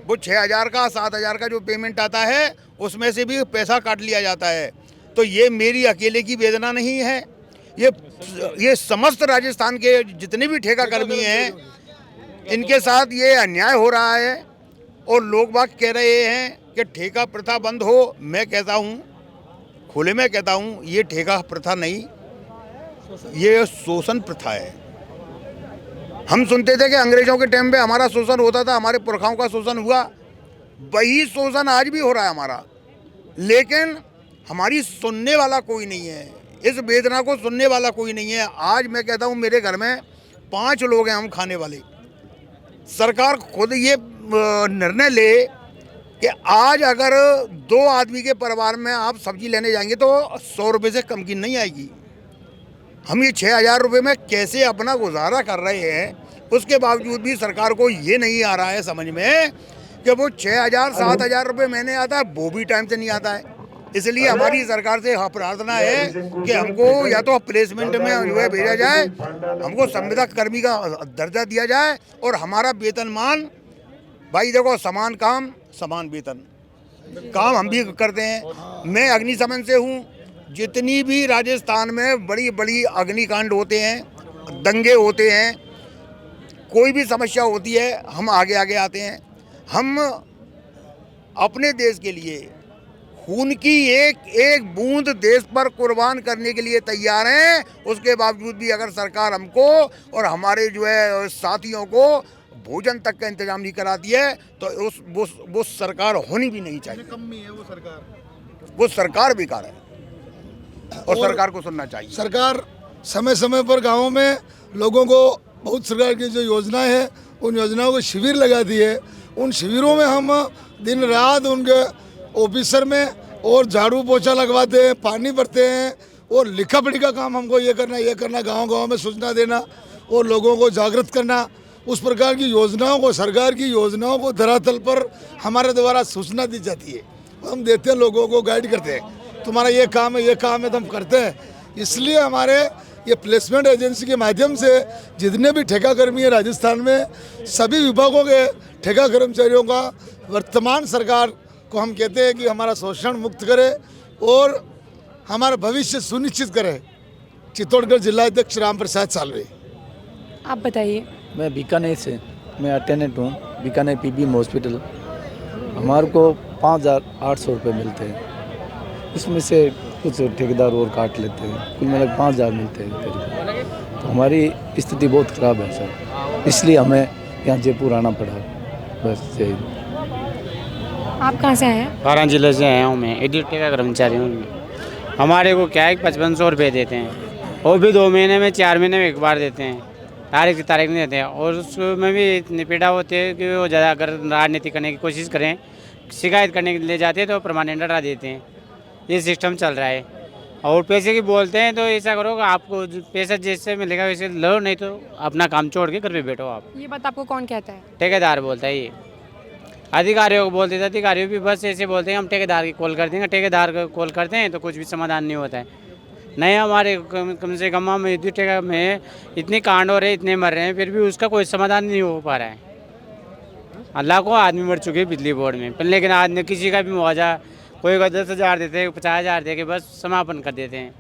वो 6,000 का 7,000 का जो पेमेंट आता है उसमें से भी पैसा काट लिया जाता है। तो ये मेरी अकेले की वेदना नहीं है, ये समस्त राजस्थान के जितने भी ठेका कर्मी हैं इनके साथ ये अन्याय हो रहा है और लोग बाग कह रहे हैं कि ठेका प्रथा बंद हो। मैं कहता हूँ, खुले में कहता हूँ, ये ठेका प्रथा नहीं, ये शोषण प्रथा है। हम सुनते थे कि अंग्रेजों के टाइम पे हमारा शोषण होता था, हमारे पुरखाओं का शोषण हुआ, वही शोषण आज भी हो रहा है हमारा, लेकिन हमारी सुनने वाला कोई नहीं है, इस वेदना को सुनने वाला कोई नहीं है। आज मैं कहता हूँ मेरे घर में 5 लोग हैं हम खाने वाले। सरकार खुद ये निर्णय ले कि आज अगर 2 आदमी के परिवार में आप सब्जी लेने जाएंगे तो 100 रुपये से कम की नहीं आएगी। हम ये 6,000 रुपये में कैसे अपना गुजारा कर रहे हैं, उसके बावजूद भी सरकार को ये नहीं आ रहा है समझ में कि वो 6,000 7,000 रुपये महीने आता है, वो भी टाइम से नहीं आता है। इसलिए हमारी सरकार से प्रार्थना है कि हमको या तो प्लेसमेंट में जो है भेजा जाए, हमको संविदा कर्मी का दर्जा दिया जाए और हमारा वेतनमान, भाई देखो समान काम समान वेतन, काम हम भी करते हैं। मैं अग्निशमन से हूँ, जितनी भी राजस्थान में बड़ी बड़ी अग्निकांड होते हैं, दंगे होते हैं, कोई भी समस्या होती है, हम आगे आगे आते हैं। हम अपने देश के लिए खून की एक बूंद देश पर कुर्बान करने के लिए तैयार हैं। उसके बावजूद भी अगर सरकार हमको और हमारे जो है साथियों को भोजन तक का इंतजाम नहीं कराती है तो वो सरकार होनी भी नहीं चाहिए। वो सरकार बेकार है और सरकार को सुनना चाहिए। सरकार समय समय पर गाँवों में लोगों को बहुत सरकार की जो योजनाएं हैं उन योजनाओं को शिविर लगाती है। उन शिविरों में हम दिन रात उनके ऑफिसर में और झाड़ू पोछा लगवाते हैं, पानी भरते हैं और लिखा पढ़ी का काम हमको ये करना, गांव-गांव में सूचना देना और लोगों को जागृत करना। उस प्रकार की योजनाओं को, सरकार की योजनाओं को धरातल पर हमारे द्वारा सूचना दी जाती है। हम देते हैं, लोगों को गाइड करते हैं, तुम्हारा ये काम है तो हम करते हैं। इसलिए हमारे ये प्लेसमेंट एजेंसी के माध्यम से जितने भी ठेका कर्मी हैं राजस्थान में, सभी विभागों के ठेका कर्मचारियों का वर्तमान सरकार को हम कहते हैं कि हमारा शोषण मुक्त करे और हमारा भविष्य सुनिश्चित करे। चित्तौड़गढ़ जिला अध्यक्ष राम प्रसाद सालवे। आप बताइए। मैं बीकानेर से, मैं अटेंडेंट हूँ बीकानेर पीबीएम हॉस्पिटल। हमारे को 5,800 रुपये मिलते हैं, इसमें से कुछ ठेकेदार और काट लेते हैं, कुल मिलाकर 5,000 मिलते हैं करीब। तो हमारी स्थिति बहुत ख़राब है सर, इसलिए हमें यहाँ जयपुर आना पड़ा। बस यही। आप कहाँ से आए हैं? 12 जिले से आया हूँ मैं, एडिट का कर्मचारी हूँ। हमारे को क्या है 5500 रुपये देते हैं, वो भी 2 महीने में 4 महीने में एक बार देते हैं, तारीख की तारीख नहीं देते हैं। और उसमें भी इतनी पीड़ा होती है कि वो ज़्यादा अगर राजनीति करने की कोशिश करें, शिकायत करने के लिए जाते हैं तो परमानेंट हटा देते हैं। ये सिस्टम चल रहा है। और पैसे की बोलते हैं तो ऐसा करो कि आपको पैसा जैसे मिलेगा वैसे लो, नहीं तो अपना काम छोड़ के घर पे बैठो आप। ये बात आपको कौन कहता है? ठेकेदार बोलता है। ये अधिकारियों को बोलते थे, अधिकारियों भी बस ऐसे बोलते हैं हम ठेकेदार की कॉल कर देंगे, ठेकेदार को कॉल करते हैं तो कुछ भी समाधान नहीं होता है। नहीं, हमारे कम से कम में ठेका में इतनी कांड हो रहे हैं, इतने मर रहे हैं, फिर भी उसका कोई समाधान नहीं हो पा रहा है। अल्लाह को आदमी मर चुके हैं बिजली बोर्ड में, पर लेकिन आदमी किसी का भी मुआवजा, कोई को 10,000 देते हैं, 50,000 दे के बस समापन कर देते हैं।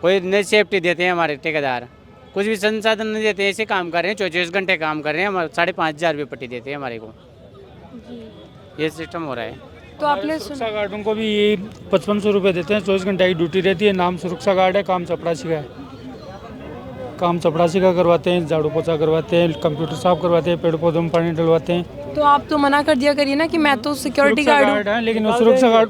कोई नई सेफ्टी देते हैं हमारे ठेकेदार, कुछ भी संसाधन नहीं देते। ऐसे काम कर रहे हैं, 24 घंटे काम कर रहे हैं, हमारे 5,500 रुपये पट्टी देते हैं हमारे को। ये सिस्टम हो रहा है। तो आपने सुरक्षा गार्डों को भी ये 5500 रुपये देते हैं, 24 घंटे की ड्यूटी रहती है। नाम सुरक्षा गार्ड है, काम चपरासी का है। काम चपरासी का करवाते हैं, झाड़ू पोछा करवाते हैं, कंप्यूटर साफ करवाते हैं, पेड़ पौधों में पानी डलवाते हैं। तो आप तो मना कर दिया करिए ना कि मैं तो सिक्योरिटी गार्ड हूँ। लेकिन वो सुरक्षा गार्ड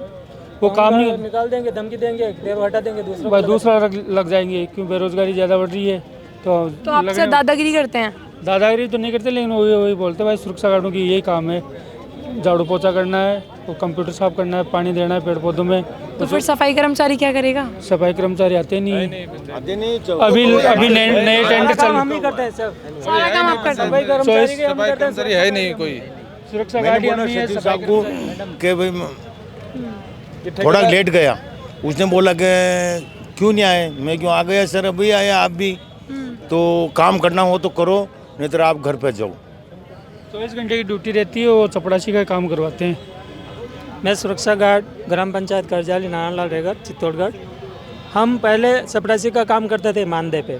वो काम नहीं निकाल देंगे, धमकी देंगे, हटा देंगे, दूसरा लग जाएंगे, क्यों बेरोजगारी ज़्यादा बढ़ रही है। तो आपसे दादागिरी करते हैं? दादागिरी तो नहीं करते, लेकिन वही बोलते भाई सुरक्षा गार्डों की यही काम है, झाड़ू पोछा करना है, तो कंप्यूटर साफ करना है, पानी देना है पेड़ पौधों में। तो फिर सफाई कर्मचारी क्या करेगा? सफाई कर्मचारी आते नहीं, अभी नए टेंडर चल, हम ही करते हैं सब, सारा काम आप करते हैं। सफाई कर्मचारी है नहीं कोई। सुरक्षा गार्ड के भाई थोड़ा लेट गया, उसने बोला कि क्यों नहीं आए, मैं क्यों आ गया सर, अभी आया आप भी, तो काम करना हो तो करो, नहीं तो आप घर पे जाओ। 24 घंटे की ड्यूटी रहती है, वो चपरासी का काम करवाते हैं। मैं सुरक्षा गार्ड ग्राम पंचायत करजाली नारायणलाल रेगर चित्तौड़गढ़। हम पहले चपरासी का काम करते थे मानदेय पे,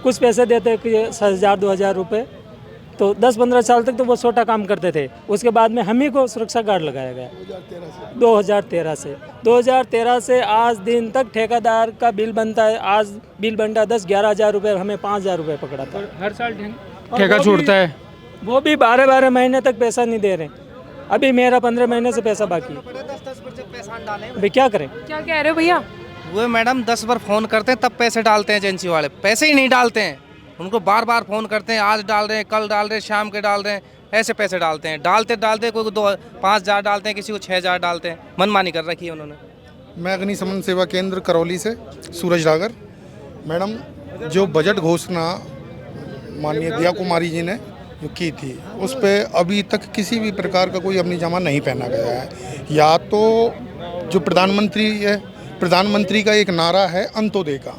कुछ पैसे देते कि 1,000-2,000 रुपये, तो 10-15 साल तक तो वो छोटा काम करते थे। उसके बाद में हम ही को सुरक्षा गार्ड लगाया गया 2013 से आज दिन तक ठेकेदार का बिल बनता है। आज बिल बनता है 10-11 हज़ार रुपये, हमें 5,000 रुपये पकड़ा था। हर साल ठेका छूटता है, वो भी 12-12 महीने तक पैसा नहीं दे रहे। अभी मेरा 15 महीने से पैसा बाकी है, भाई क्या करें? क्या कह रहे हो भैया? वो मैडम 10 बार फ़ोन करते हैं तब पैसे डालते हैं, एजेंसी वाले पैसे ही नहीं डालते हैं। उनको बार बार फ़ोन करते हैं, आज डाल रहे हैं, कल डाल रहे हैं, शाम के डाल रहे हैं, ऐसे पैसे डालते हैं। डालते कोई 5,000 डालते हैं, किसी को 6,000 डालते हैं, मनमानी कर रखी है उन्होंने। मैं अग्निशमन सेवा केंद्र करौली से सूरज डागर। मैडम, जो बजट घोषणा माननीय दिया कुमारी जी ने जो की थी, उस पर अभी तक किसी भी प्रकार का कोई अमलीजामा नहीं पहना गया है। या तो जो प्रधानमंत्री है, प्रधानमंत्री का एक नारा है अंत्योदय का।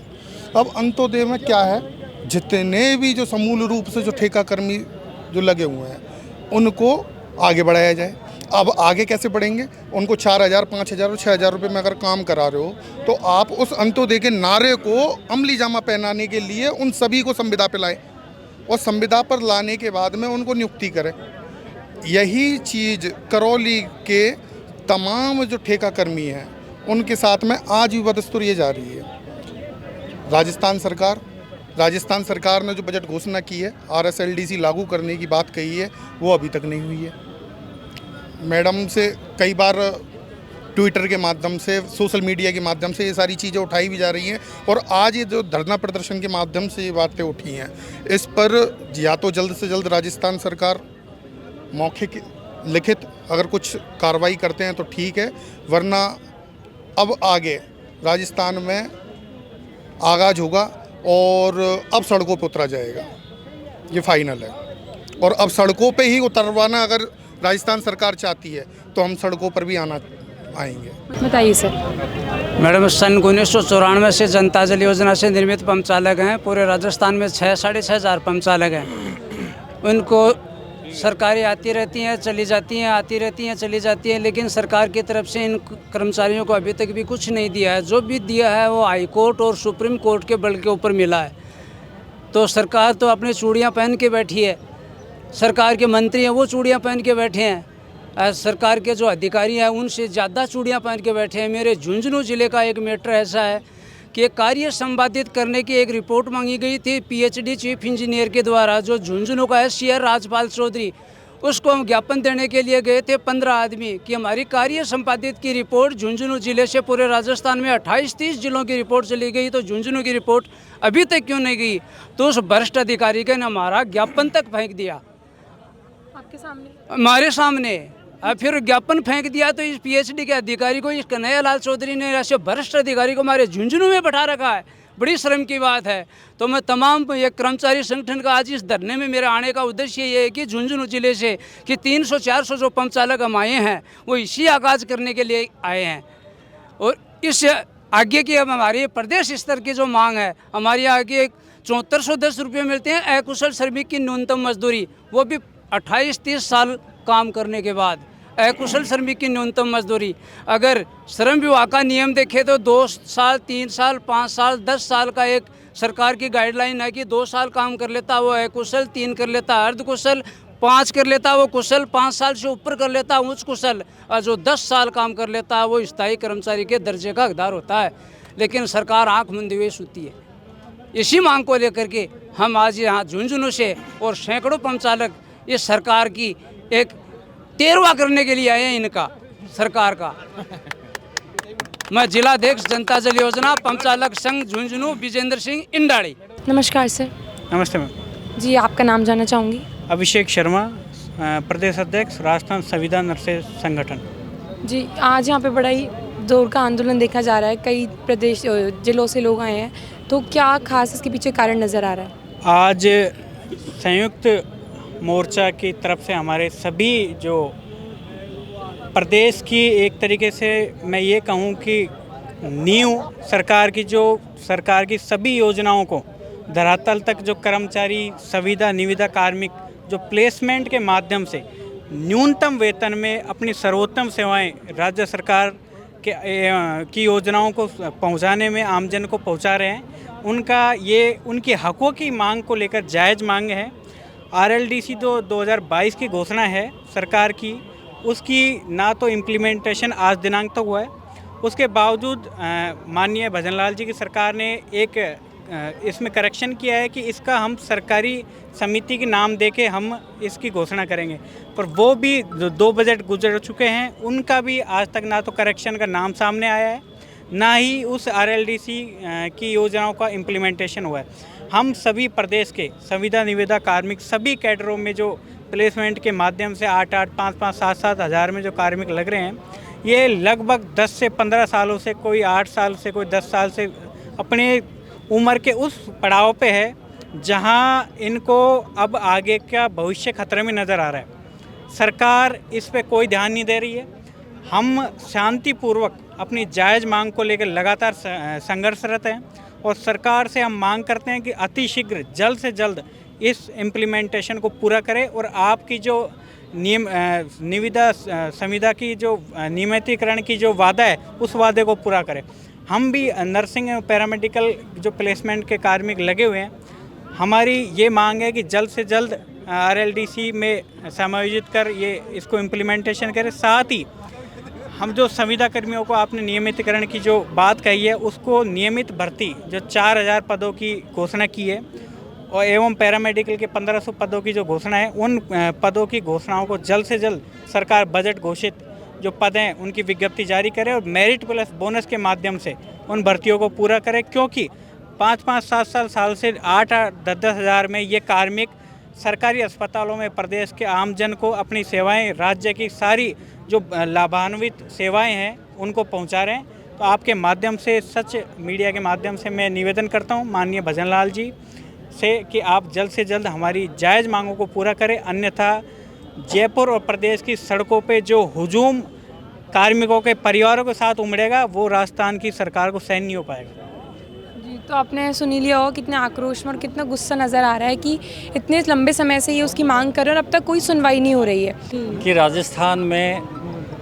अब अंत्योदय में क्या है, जितने भी जो समूल रूप से जो ठेका कर्मी जो लगे हुए हैं उनको आगे बढ़ाया जाए। अब आगे कैसे बढ़ेंगे? उनको 4,000, 5,000 और 6,000 रुपये में अगर काम करा रहे हो तो आप उस अंत्योदय के नारे को अमलीजामा पहनाने के लिए उन सभी को संविदा पे लाएं और संविदा पर लाने के बाद में उनको नियुक्ति करें। यही चीज़ करौली के तमाम जो ठेका कर्मी हैं उनके साथ में आज भी बदस्तूर जा रही है। राजस्थान सरकार ने जो बजट घोषणा की है, RSLDC लागू करने की बात कही है, वो अभी तक नहीं हुई है। मैडम से कई बार ट्विटर के माध्यम से, सोशल मीडिया के माध्यम से ये सारी चीज़ें उठाई भी जा रही हैं और आज ये जो धरना प्रदर्शन के माध्यम से ये बातें उठी हैं, इस पर या तो जल्द से जल्द राजस्थान सरकार मौखिक लिखित अगर कुछ कार्रवाई करते हैं तो ठीक है, वरना अब आगे राजस्थान में आगाज होगा और अब सड़कों पर उतरा जाएगा, ये फाइनल है। और अब सड़कों पे ही उतरवाना अगर राजस्थान सरकार चाहती है तो हम सड़कों पर भी आना आएंगे। बताइए सर। मैडम, सन 1994 से जनता जल योजना से निर्मित पंप चालक हैं। पूरे राजस्थान में 6,500 पंप चालक हैं। उनको सरकारें आती रहती हैं, चली जाती हैं, आती रहती हैं, चली जाती हैं, लेकिन सरकार की तरफ से इन कर्मचारियों को अभी तक भी कुछ नहीं दिया है। जो भी दिया है वो हाई कोर्ट और सुप्रीम कोर्ट के बल के ऊपर मिला है। तो सरकार तो अपनी चूड़ियाँ पहन के बैठी है। सरकार के मंत्री हैं वो चूड़ियाँ पहन के बैठे हैं। सरकार के जो अधिकारी हैं उनसे ज़्यादा चूड़ियाँ पहन के बैठे हैं। मेरे झुंझुनू ज़िले का एक मैटर ऐसा है कि कार्य संपादित करने की एक रिपोर्ट मांगी गई थी पीएचडी चीफ इंजीनियर के द्वारा, जो झुंझुनू का है सीआर राजपाल चौधरी। उसको हम ज्ञापन देने के लिए गए थे 15 आदमी कि हमारी कार्य संपादित की रिपोर्ट झुंझुनू जिले से पूरे राजस्थान में 28-30 जिलों की रिपोर्ट चली गई, तो झुंझुनू की रिपोर्ट अभी तक क्यों नहीं गई? तो उस भ्रष्ट अधिकारी ने हमारा ज्ञापन तक फेंक दिया आपके सामने, हमारे सामने। अब फिर ज्ञापन फेंक दिया तो इस पीएचडी के अधिकारी को, इस कन्हैयालाल चौधरी ने ऐसे भ्रष्ट अधिकारी को हमारे झुंझुनू में बैठा रखा है। बड़ी शर्म की बात है। तो मैं तमाम ये कर्मचारी संगठन का आज इस धरने में मेरे आने का उद्देश्य ये है कि झुंझुनू जिले से कि 300-400 जो पंप चालक हम आए हैं वो इसी आगाज करने के लिए आए हैं। और इस आगे की अब हमारी प्रदेश स्तर की जो मांग है, हमारी आगे 7410 रुपये मिलते हैं अकुशल श्रमिक की न्यूनतम मजदूरी, वो भी 28-30 साल काम करने के बाद अकुशल श्रमिक की न्यूनतम मजदूरी। अगर श्रम विभाग का नियम देखें तो 2 साल, 3 साल, 5 साल, 10 साल का एक सरकार की गाइडलाइन है कि 2 साल काम कर लेता वो अकुशल, 3 कर लेता अर्धकुशल, 5 कर लेता वो कुशल, 5 साल से ऊपर कर लेता उच्च कुशल, और जो 10 साल काम कर लेता है वो स्थायी कर्मचारी के दर्जे का हकदार होता है। लेकिन सरकार आँख मूंदे हुए सूती है। इसी मांग को लेकर के हम आज यहाँ झुंझुनू से और सैकड़ों पंप चालक इस सरकार की एक तेरवा करने के लिए आए हैं, इनका सरकार का। मैं जिलाध्यक्ष जनता जल योजना पंप चालक संघ झुंझुनू विजेंद्र सिंह इंडाड़ी। नमस्कार सर। नमस्ते मैम। जी, आपका नाम जानना चाहूँगी। अभिषेक शर्मा, प्रदेश अध्यक्ष राजस्थान संविदा नर्सेज संगठन। जी, आज यहाँ पे बड़ा ही जोर का आंदोलन देखा जा रहा है। कई प्रदेश जिलों से लोग आए हैं, तो क्या खास इसके पीछे कारण नज़र आ रहा है? आज संयुक्त मोर्चा की तरफ से हमारे सभी जो प्रदेश की एक तरीके से मैं ये कहूँ कि नींव सरकार की सभी योजनाओं को धरातल तक जो कर्मचारी संविदा निविदा कार्मिक जो प्लेसमेंट के माध्यम से न्यूनतम वेतन में अपनी सर्वोत्तम सेवाएं राज्य सरकार की योजनाओं को पहुंचाने में आमजन को पहुंचा रहे हैं, उनकी हकों की मांग को लेकर जायज़ मांग है। आरएलडीसी जो 2022 की घोषणा है सरकार की, उसकी ना तो इम्प्लीमेंटेशन आज दिनांक तक हुआ है। उसके बावजूद माननीय भजनलाल जी की सरकार ने एक इसमें करेक्शन किया है कि इसका हम सरकारी समिति के नाम देके हम इसकी घोषणा करेंगे, पर वो भी 2 बजट गुजर चुके हैं, उनका भी आज तक ना तो करेक्शन का नाम सामने आया है, ना ही उस आरएलडीसी की योजनाओं का इम्प्लीमेंटेशन हुआ है। हम सभी प्रदेश के संविदा निविदा कार्मिक सभी कैडरों में जो प्लेसमेंट के माध्यम से 8-8, 5-5, 7-7 हज़ार में जो कार्मिक लग रहे हैं, ये लगभग 10 से 15 सालों से, कोई 8 साल से, कोई 10 साल से अपने उम्र के उस पड़ाव पे है जहां इनको अब आगे का भविष्य खतरे में नज़र आ रहा है। सरकार इस पे कोई ध्यान नहीं दे रही है। हम शांतिपूर्वक अपनी जायज़ मांग को लेकर लगातार संघर्षरत हैं और सरकार से हम मांग करते हैं कि अतिशीघ्र जल्द से जल्द इस इम्प्लीमेंटेशन को पूरा करें और आपकी जो निविदा संविदा की जो नियमितीकरण की जो वादा है उस वादे को पूरा करें। हम भी नर्सिंग एवं पैरामेडिकल जो प्लेसमेंट के कार्मिक लगे हुए हैं, हमारी ये मांग है कि जल्द से जल्द आरएलडीसी में समायोजित कर ये इसको इम्प्लीमेंटेशन करें। साथ ही हम जो संविदा कर्मियों को आपने नियमितीकरण की जो बात कही है, उसको नियमित भर्ती जो 4000 पदों की घोषणा की है और एवं पैरामेडिकल के 1500 पदों की जो घोषणा है, उन पदों की घोषणाओं को जल्द से जल्द सरकार बजट घोषित जो पद हैं उनकी विज्ञप्ति जारी करे और मेरिट प्लस बोनस के माध्यम से उन भर्तियों को पूरा करे, क्योंकि 5-5, 7 साल से 8-8, 10-10 हज़ार में ये कार्मिक सरकारी अस्पतालों में प्रदेश के आमजन को अपनी सेवाएं, राज्य की सारी जो लाभान्वित सेवाएं हैं उनको पहुंचा रहे हैं। तो आपके माध्यम से, सच मीडिया के माध्यम से मैं निवेदन करता हूं माननीय भजनलाल जी से कि आप जल्द से जल्द हमारी जायज़ मांगों को पूरा करें, अन्यथा जयपुर और प्रदेश की सड़कों पे जो हुजूम कार्मिकों के परिवारों के साथ उमड़ेगा, वो राजस्थान की सरकार को सहन नहीं हो पाएगा। जी, तो आपने सुन ही लिया हो कितने आक्रोश में और कितना गुस्सा नज़र आ रहा है कि इतने लंबे समय से ये उसकी मांग कर रहे हैं और अब तक कोई सुनवाई नहीं हो रही है। कि राजस्थान में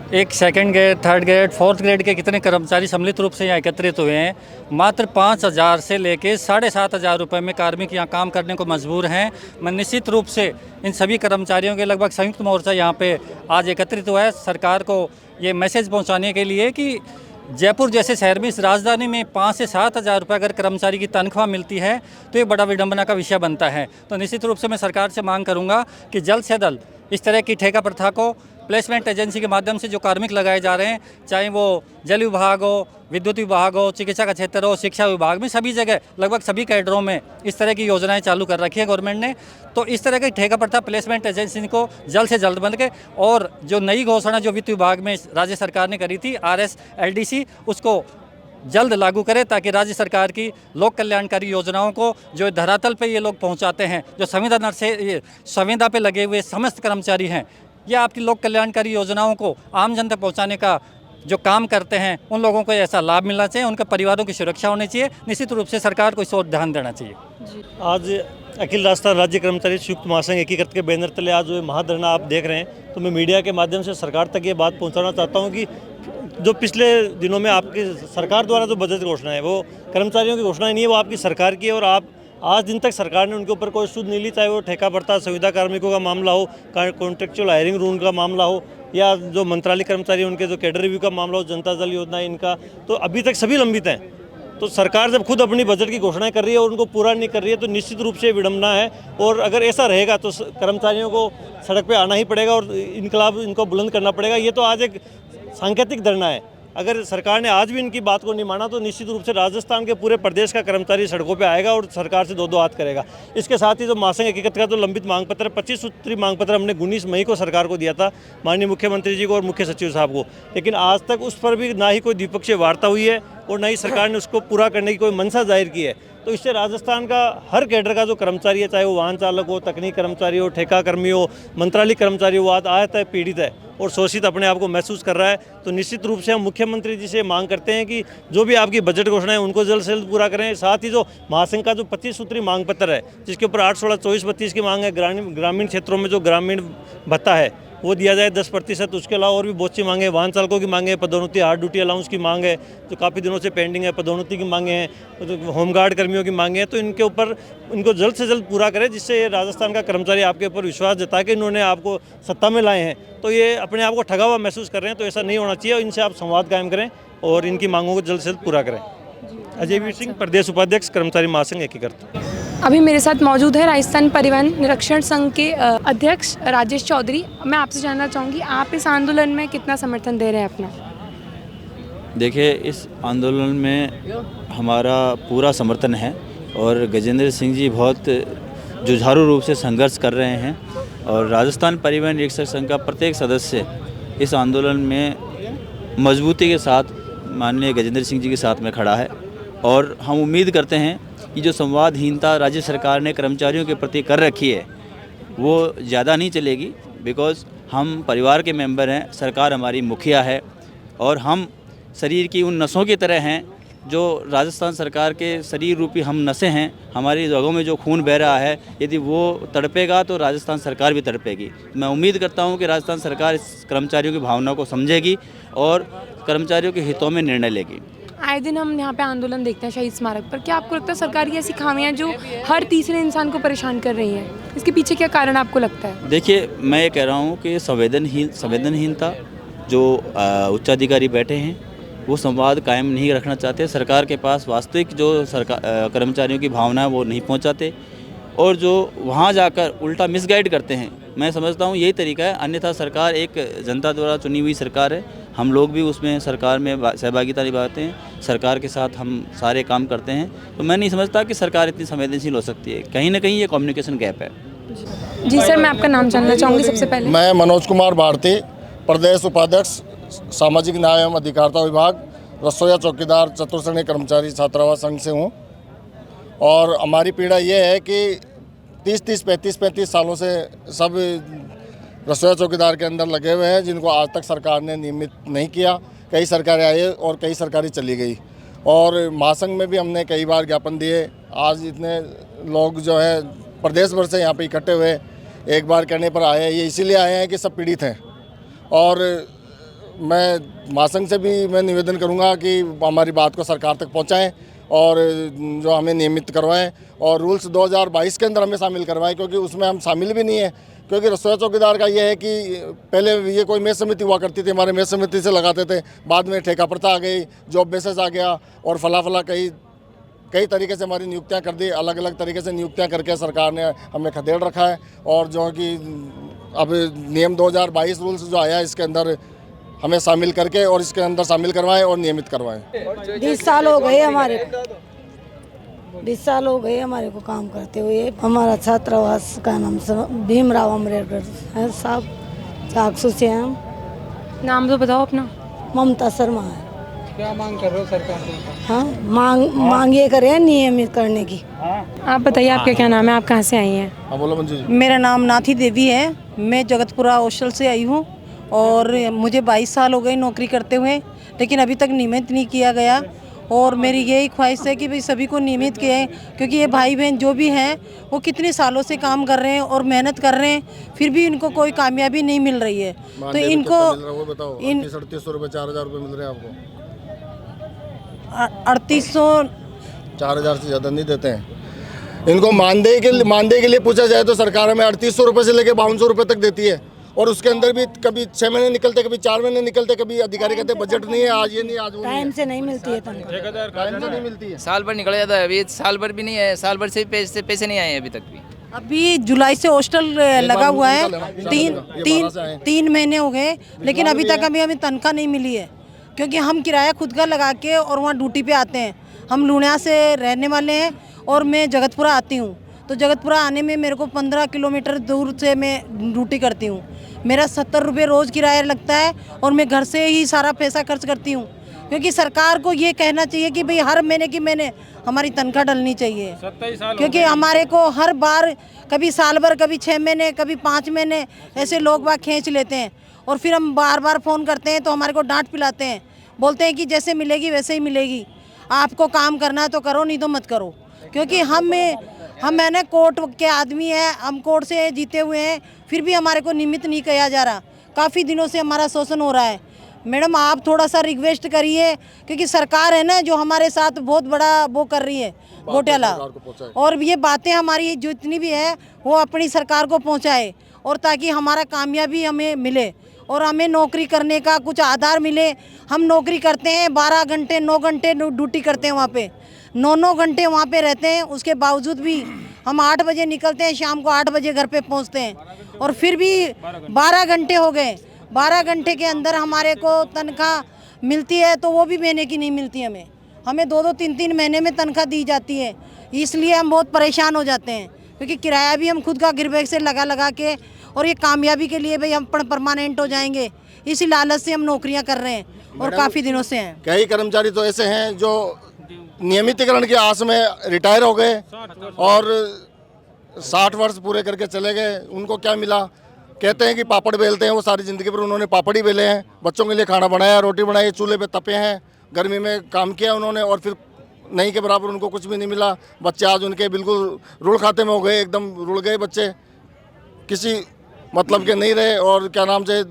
एक second grade, third grade, fourth grade के कितने कर्मचारी सम्मिलित रूप से यहाँ एकत्रित हुए हैं। मात्र 5,000 से लेके 7,500 रुपये में कार्मिक यहाँ काम करने को मजबूर हैं। मैं निश्चित रूप से इन सभी कर्मचारियों के लगभग संयुक्त मोर्चा यहाँ पे आज एकत्रित हुआ है सरकार को ये मैसेज पहुँचाने के लिए कि जयपुर जैसे शहर में, इस राजधानी में 5 से 7,000 रुपये अगर कर्मचारी की तनख्वाह मिलती है तो ये बड़ा विडंबना का विषय बनता है। तो निश्चित रूप से मैं सरकार से मांग करूँगा कि जल्द से जल्द इस तरह की ठेका प्रथा को प्लेसमेंट एजेंसी के माध्यम से जो कार्मिक लगाए जा रहे हैं, चाहे वो जल विभाग हो, विद्युत विभाग हो, चिकित्सा का क्षेत्र हो, शिक्षा विभाग में, सभी जगह लगभग सभी कैडरों में इस तरह की योजनाएं चालू कर रखी है गवर्नमेंट ने। तो इस तरह की ठेका प्रथा प्लेसमेंट एजेंसी को जल्द से जल्द बंद के, और जो नई घोषणा जो वित्त विभाग में राज्य सरकार ने करी थी RSLDC, उसको जल्द लागू करें ताकि राज्य सरकार की लोक कल्याणकारी योजनाओं को जो धरातल पे ये लोग पहुंचाते हैं, जो संविदा पे लगे हुए समस्त कर्मचारी हैं, या आपकी लोक कल्याणकारी योजनाओं को आम जन तक पहुँचाने का जो काम करते हैं, उन लोगों को ऐसा लाभ मिलना चाहिए, उनके परिवारों की सुरक्षा होनी चाहिए। निश्चित रूप से सरकार को इस ओर ध्यान देना चाहिए। आज अखिल राजस्थान राज्य कर्मचारी संयुक्त महासंघ एकीकृत के बैनर तले आज जो महाधरना आप देख रहे हैं, तो मैं मीडिया के माध्यम से सरकार तक ये बात पहुंचाना चाहता हूं कि जो पिछले दिनों में आपकी सरकार द्वारा जो बजट घोषणा है वो कर्मचारियों की घोषणा नहीं है, वो आपकी सरकार की है। और आप आज दिन तक सरकार ने उनके ऊपर कोई सुध नहीं ली, चाहे वो ठेका प्रथा, संविदा कार्मिकों का मामला हो, कॉन्ट्रेक्चुअल हायरिंग रूल का मामला हो, या जो मंत्रालय कर्मचारी उनके जो कैडर रिव्यू का मामला हो, जनता दल योजना इनका, तो अभी तक सभी लंबित हैं। तो सरकार जब खुद अपनी बजट की घोषणाएं कर रही है और उनको पूरा नहीं कर रही है, तो निश्चित रूप से विडंबना है। और अगर ऐसा रहेगा तो कर्मचारियों को सड़क पे आना ही पड़ेगा और इनकलाब इनको बुलंद करना पड़ेगा। ये तो आज एक सांकेतिक धरना है। अगर सरकार ने आज भी इनकी बात को नहीं माना तो निश्चित रूप से राजस्थान के पूरे प्रदेश का कर्मचारी सड़कों पे आएगा और सरकार से दो हाथ करेगा। इसके साथ ही जो महासंघ एकीकृत का जो लंबित मांग पत्र 25 सूत्री मांग पत्र हमने 19 मई को सरकार को दिया था, माननीय मुख्यमंत्री जी को और मुख्य सचिव साहब को, लेकिन आज तक उस पर भी ना ही कोई द्विपक्षीय वार्ता हुई है और ना ही सरकार ने उसको पूरा करने की कोई मंशा जाहिर की है। तो इससे राजस्थान का हर कैडर का जो कर्मचारी है, चाहे वो वाहन चालक हो, तकनीक कर्मचारी हो, ठेका कर्मी हो, मंत्रालय कर्मचारी हो, आज आहत है, पीड़ित है और शोषित अपने आप को महसूस कर रहा है। तो निश्चित रूप से हम मुख्यमंत्री जी से मांग करते हैं कि जो भी आपकी बजट घोषणा है उनको जल्द से जल्द पूरा करें। साथ ही जो महासंघ का जो 25 सूत्री मांग पत्र है, जिसके ऊपर 8, 16, 24, 32 की मांग है, ग्रामीण क्षेत्रों में जो ग्रामीण भत्ता है वो दिया जाए 10%। उसके अलावा और भी बहुत सी मांगे, वाहन चालकों की मांगे, पदोन्नति, हार्ड ड्यूटी अलाउंस की मांग है जो काफ़ी दिनों से पेंडिंग है, पदोन्नति की मांगे हैं, तो होमगार्ड कर्मियों की मांगे हैं। तो इनके ऊपर इनको जल्द से जल्द पूरा करें, जिससे राजस्थान का कर्मचारी आपके ऊपर विश्वास जता के इन्होंने आपको सत्ता में लाए हैं, तो ये अपने आप को ठगा हुआ महसूस कर रहे हैं। तो ऐसा नहीं होना चाहिए और इनसे आप संवाद कायम करें और इनकी मांगों को जल्द से जल्द पूरा करें। अजय वीर सिंह, प्रदेश उपाध्यक्ष, कर्मचारी महासंघ एकीकृत। अभी मेरे साथ मौजूद है राजस्थान परिवहन निरीक्षण संघ के अध्यक्ष राजेश चौधरी। मैं आपसे जानना चाहूँगी, आप इस आंदोलन में कितना समर्थन दे रहे हैं अपना? देखिए, इस आंदोलन में हमारा पूरा समर्थन है और गजेंद्र सिंह जी बहुत जुझारू रूप से संघर्ष कर रहे हैं और राजस्थान परिवहन निरीक्षक संघ का प्रत्येक सदस्य इस आंदोलन में मजबूती के साथ माननीय गजेंद्र सिंह जी के साथ में खड़ा है। और हम उम्मीद करते हैं कि जो संवादहीनता राज्य सरकार ने कर्मचारियों के प्रति कर रखी है वो ज़्यादा नहीं चलेगी, बिकॉज़ हम परिवार के मेंबर हैं, सरकार हमारी मुखिया है और हम शरीर की उन नसों की तरह हैं जो राजस्थान सरकार के शरीर रूपी हम नसें हैं। हमारी जगहों में जो खून बह रहा है, यदि वो तड़पेगा तो राजस्थान सरकार भी तड़पेगी। मैं उम्मीद करता हूं कि राजस्थान सरकार इस कर्मचारियों की भावना को समझेगी और कर्मचारियों के हितों में निर्णय लेगी। आए दिन हम यहाँ पे आंदोलन देखते हैं शहीद स्मारक पर। क्या आपको लगता है सरकार की ऐसी खामियां जो हर तीसरे इंसान को परेशान कर रही हैं, इसके पीछे क्या कारण आपको लगता है? देखिए, मैं ये कह रहा हूँ कि संवेदनहीनता जो उच्चाधिकारी बैठे हैं वो संवाद कायम नहीं रखना चाहते, सरकार के पास वास्तविक जो कर्मचारियों की भावना है वो नहीं पहुँचाते और जो वहाँ जाकर उल्टा मिसगाइड करते हैं। मैं समझता हूँ यही तरीका है, अन्यथा सरकार एक जनता द्वारा चुनी हुई सरकार है, हम लोग भी उसमें सरकार में सहभागिता निभाते हैं, सरकार के साथ हम सारे काम करते हैं। तो मैं नहीं समझता कि सरकार इतनी संवेदनशील हो सकती है, कहीं ना कहीं ये कम्युनिकेशन गैप है। जी सर, मैं आपका नाम जानना चाहूँगी सबसे पहले। मैं मनोज कुमार भारती, प्रदेश उपाध्यक्ष, सामाजिक न्याय एवं अधिकारिता विभाग, रसोईया चौकीदार चतुर्श्रेणी कर्मचारी छात्रावास संघ से हूँ। और हमारी पीड़ा ये है कि 30-35 सालों से सब रसोई चौकीदार के अंदर लगे हुए हैं, जिनको आज तक सरकार ने नियमित नहीं किया। कई सरकारें आई और कई सरकारें चली गई, और महासंघ में भी हमने कई बार ज्ञापन दिए। आज इतने लोग जो है प्रदेश भर से यहाँ पे इकट्ठे हुए, एक बार कहने पर आए, ये इसीलिए आए हैं कि सब पीड़ित हैं। और मैं महासंघ से भी मैं निवेदन करूँगा कि हमारी बात को सरकार तक पहुँचाएँ और जो हमें नियमित करवाएं, और रूल्स 2022 के अंदर हमें शामिल करवाएं, क्योंकि उसमें हम शामिल भी नहीं है। क्योंकि रसोई चौकीदार का ये है कि पहले ये कोई मेष समिति हुआ करती थी, हमारे मेष समिति से लगाते थे, बाद में ठेका प्रथा आ गई, जॉब बेसिस आ गया, और फला कई तरीके से हमारी नियुक्तियां कर दी। अलग अलग तरीके से नियुक्तियां करके सरकार ने हमें खदेड़ रखा है। और जो कि अब नियम 2022 रूल्स जो आया है, इसके अंदर हमें शामिल करके और इसके अंदर शामिल करवाएं और नियमित करवाएं। 20 साल हो गए हमारे को, 20 साल हो गए हमारे को काम करते हुए। हमारा छात्रावास का नाम भीमराव अम्बेडकर है साहब, चाकसू से हैं हम। नाम तो बताओ अपना। ममता शर्मा है। क्या मांग कर रहे हो सरकार से? हाँ, मांग ये करें नियमित करने की। आप बताइए, आपका क्या नाम है, आप कहाँ से आई हैं? हाँ बोलो मंजू जी। मेरा नाम नाथी देवी है, मैं जगतपुरा हॉस्टल से आई हूँ और मुझे 22 साल हो गए नौकरी करते हुए, लेकिन अभी तक नियमित नहीं किया गया। और मेरी यही ख्वाहिश है कि भाई सभी को नियमित किए, क्योंकि ये भाई बहन जो भी हैं वो कितने सालों से काम कर रहे हैं और मेहनत कर रहे हैं, फिर भी इनको कोई कामयाबी नहीं मिल रही है। तो इनको 3800 रुपये 4000 रुपये मिल रहे हैं आपको? 3800 4000 से ज़्यादा नहीं देते हैं इनको। मानदेय के लिए पूछा जाए तो सरकार हमें 3800 रुपये से लेकर 5200 रुपये तक देती है, और उसके अंदर भी कभी 6 महीने निकलते, कभी 4 महीने निकलते, कभी अधिकारी कहते बजट नहीं है, आज ये नहीं, आज वो टाइम से नहीं मिलती है, टाइम से नहीं मिलती है। साल भर निकल जाता है, अभी साल भर भी नहीं है, साल भर से पैसे नहीं आए अभी तक भी। अभी जुलाई से हॉस्टल लगा हुआ है, तीन महीने हो गए, लेकिन अभी तक हमें तनख्वाह नहीं मिली है, क्योंकि हम किराया खुद का लगा के और वहाँ ड्यूटी पे आते हैं। हम लुणिया से रहने वाले हैं और मैं जगतपुरा आती हूँ, तो जगतपुरा आने में मेरे को 15 किलोमीटर दूर से मैं ड्यूटी करती हूँ। मेरा 70 रुपये रोज़ किराया लगता है और मैं घर से ही सारा पैसा खर्च करती हूँ, क्योंकि सरकार को ये कहना चाहिए कि भाई हर महीने की महीने हमारी तनख्वाह डलनी चाहिए, क्योंकि हमारे को हर बार कभी साल भर, कभी 6 महीने, कभी 5 महीने ऐसे लोग बाग खींच लेते हैं, और फिर हम बार बार फ़ोन करते हैं तो हमारे को डांट पिलाते हैं, बोलते हैं कि जैसे मिलेगी वैसे ही मिलेगी, आपको काम करना है तो करो, नहीं तो मत करो। क्योंकि हम मैंने कोर्ट के आदमी हैं, हम कोर्ट से जीते हुए हैं, फिर भी हमारे को नियमित नहीं किया जा रहा। काफ़ी दिनों से हमारा शोषण हो रहा है। मैडम आप थोड़ा सा रिक्वेस्ट करिए, क्योंकि सरकार है ना जो हमारे साथ बहुत बड़ा वो कर रही है घोटाला, और ये बातें हमारी जो इतनी भी है वो अपनी सरकार को पहुँचाए, और ताकि हमारा कामयाबी हमें मिले और हमें नौकरी करने का कुछ आधार मिले। हम नौकरी करते हैं 12 घंटे 9 घंटे ड्यूटी करते हैं, वहाँ पे 9 घंटे वहाँ पे रहते हैं, उसके बावजूद भी हम 8 बजे निकलते हैं, शाम को 8 बजे घर पे पहुँचते हैं, और फिर भी 12 घंटे हो गए। 12 घंटे के अंदर हमारे को तनख्वाह मिलती है तो वो भी महीने की नहीं मिलती हमें 2-2 3-3 महीने में तनख्वाह दी जाती है। इसलिए हम बहुत परेशान हो जाते हैं, क्योंकि किराया भी हम खुद का गिरबैग से लगा के, और ये कामयाबी के लिए भाई हम परमानेंट हो जाएंगे, इसी लालच से हम नौकरियां कर रहे हैं और काफ़ी दिनों से हैं। कई कर्मचारी तो ऐसे हैं जो नियमितीकरण की आस में रिटायर हो गए और 60 वर्ष पूरे करके चले गए। उनको क्या मिला? कहते हैं कि पापड़ बेलते हैं, वो सारी ज़िंदगी पर उन्होंने पापड़ ही बेले हैं, बच्चों के लिए खाना बनाया, रोटी बनाई, चूल्हे पे तपे हैं, गर्मी में काम किया उन्होंने, और फिर नहीं के बराबर उनको कुछ भी नहीं मिला। बच्चे आज उनके बिल्कुल रुल खाते में हो गए, एकदम रुल गए बच्चे, किसी मतलब के नहीं रहे। और क्या नाम से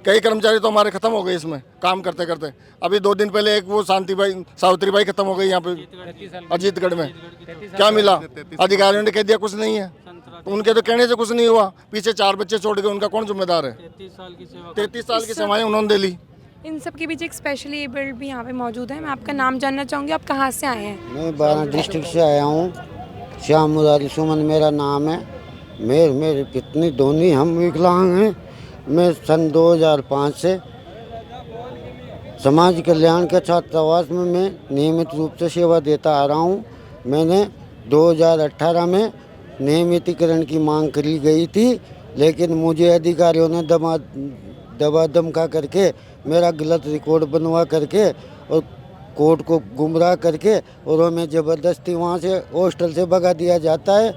कई कर्मचारी तो हमारे ख़त्म हो गए इसमें काम करते करते। अभी 2 दिन पहले एक वो सावित्री बाई ख़त्म हो गई यहाँ पे अजीतगढ़ में। क्या मिला? अधिकारियों ने कह दिया कुछ नहीं है, उनके तो कहने से कुछ नहीं हुआ। पीछे 4 बच्चे छोड़ गए, उनका कौन जिम्मेदार है? 33 साल की सेवाएं उन्होंने दे ली। इन सब के बीच एक स्पेशली एबल्ड भी यहाँ पे मौजूद है। मैं आपका नाम जानना चाहूँगी, आप कहाँ से आए हैं? मैं 12 डिस्ट्रिक्ट से आया हूँ। श्याम मुरारी सुमन मेरा नाम है। मेरे कितनी दोनों हम विकलांग हैं। मैं सन 2005 से समाज कल्याण के छात्रावास में मैं नियमित रूप से सेवा देता आ रहा हूँ। मैंने 2018 में नियमितीकरण की मांग करी गई थी, लेकिन मुझे अधिकारियों ने दबा धमका करके मेरा गलत रिकॉर्ड बनवा करके और कोर्ट को गुमराह करके और हमें ज़बरदस्ती वहाँ से हॉस्टल से भगा दिया जाता है।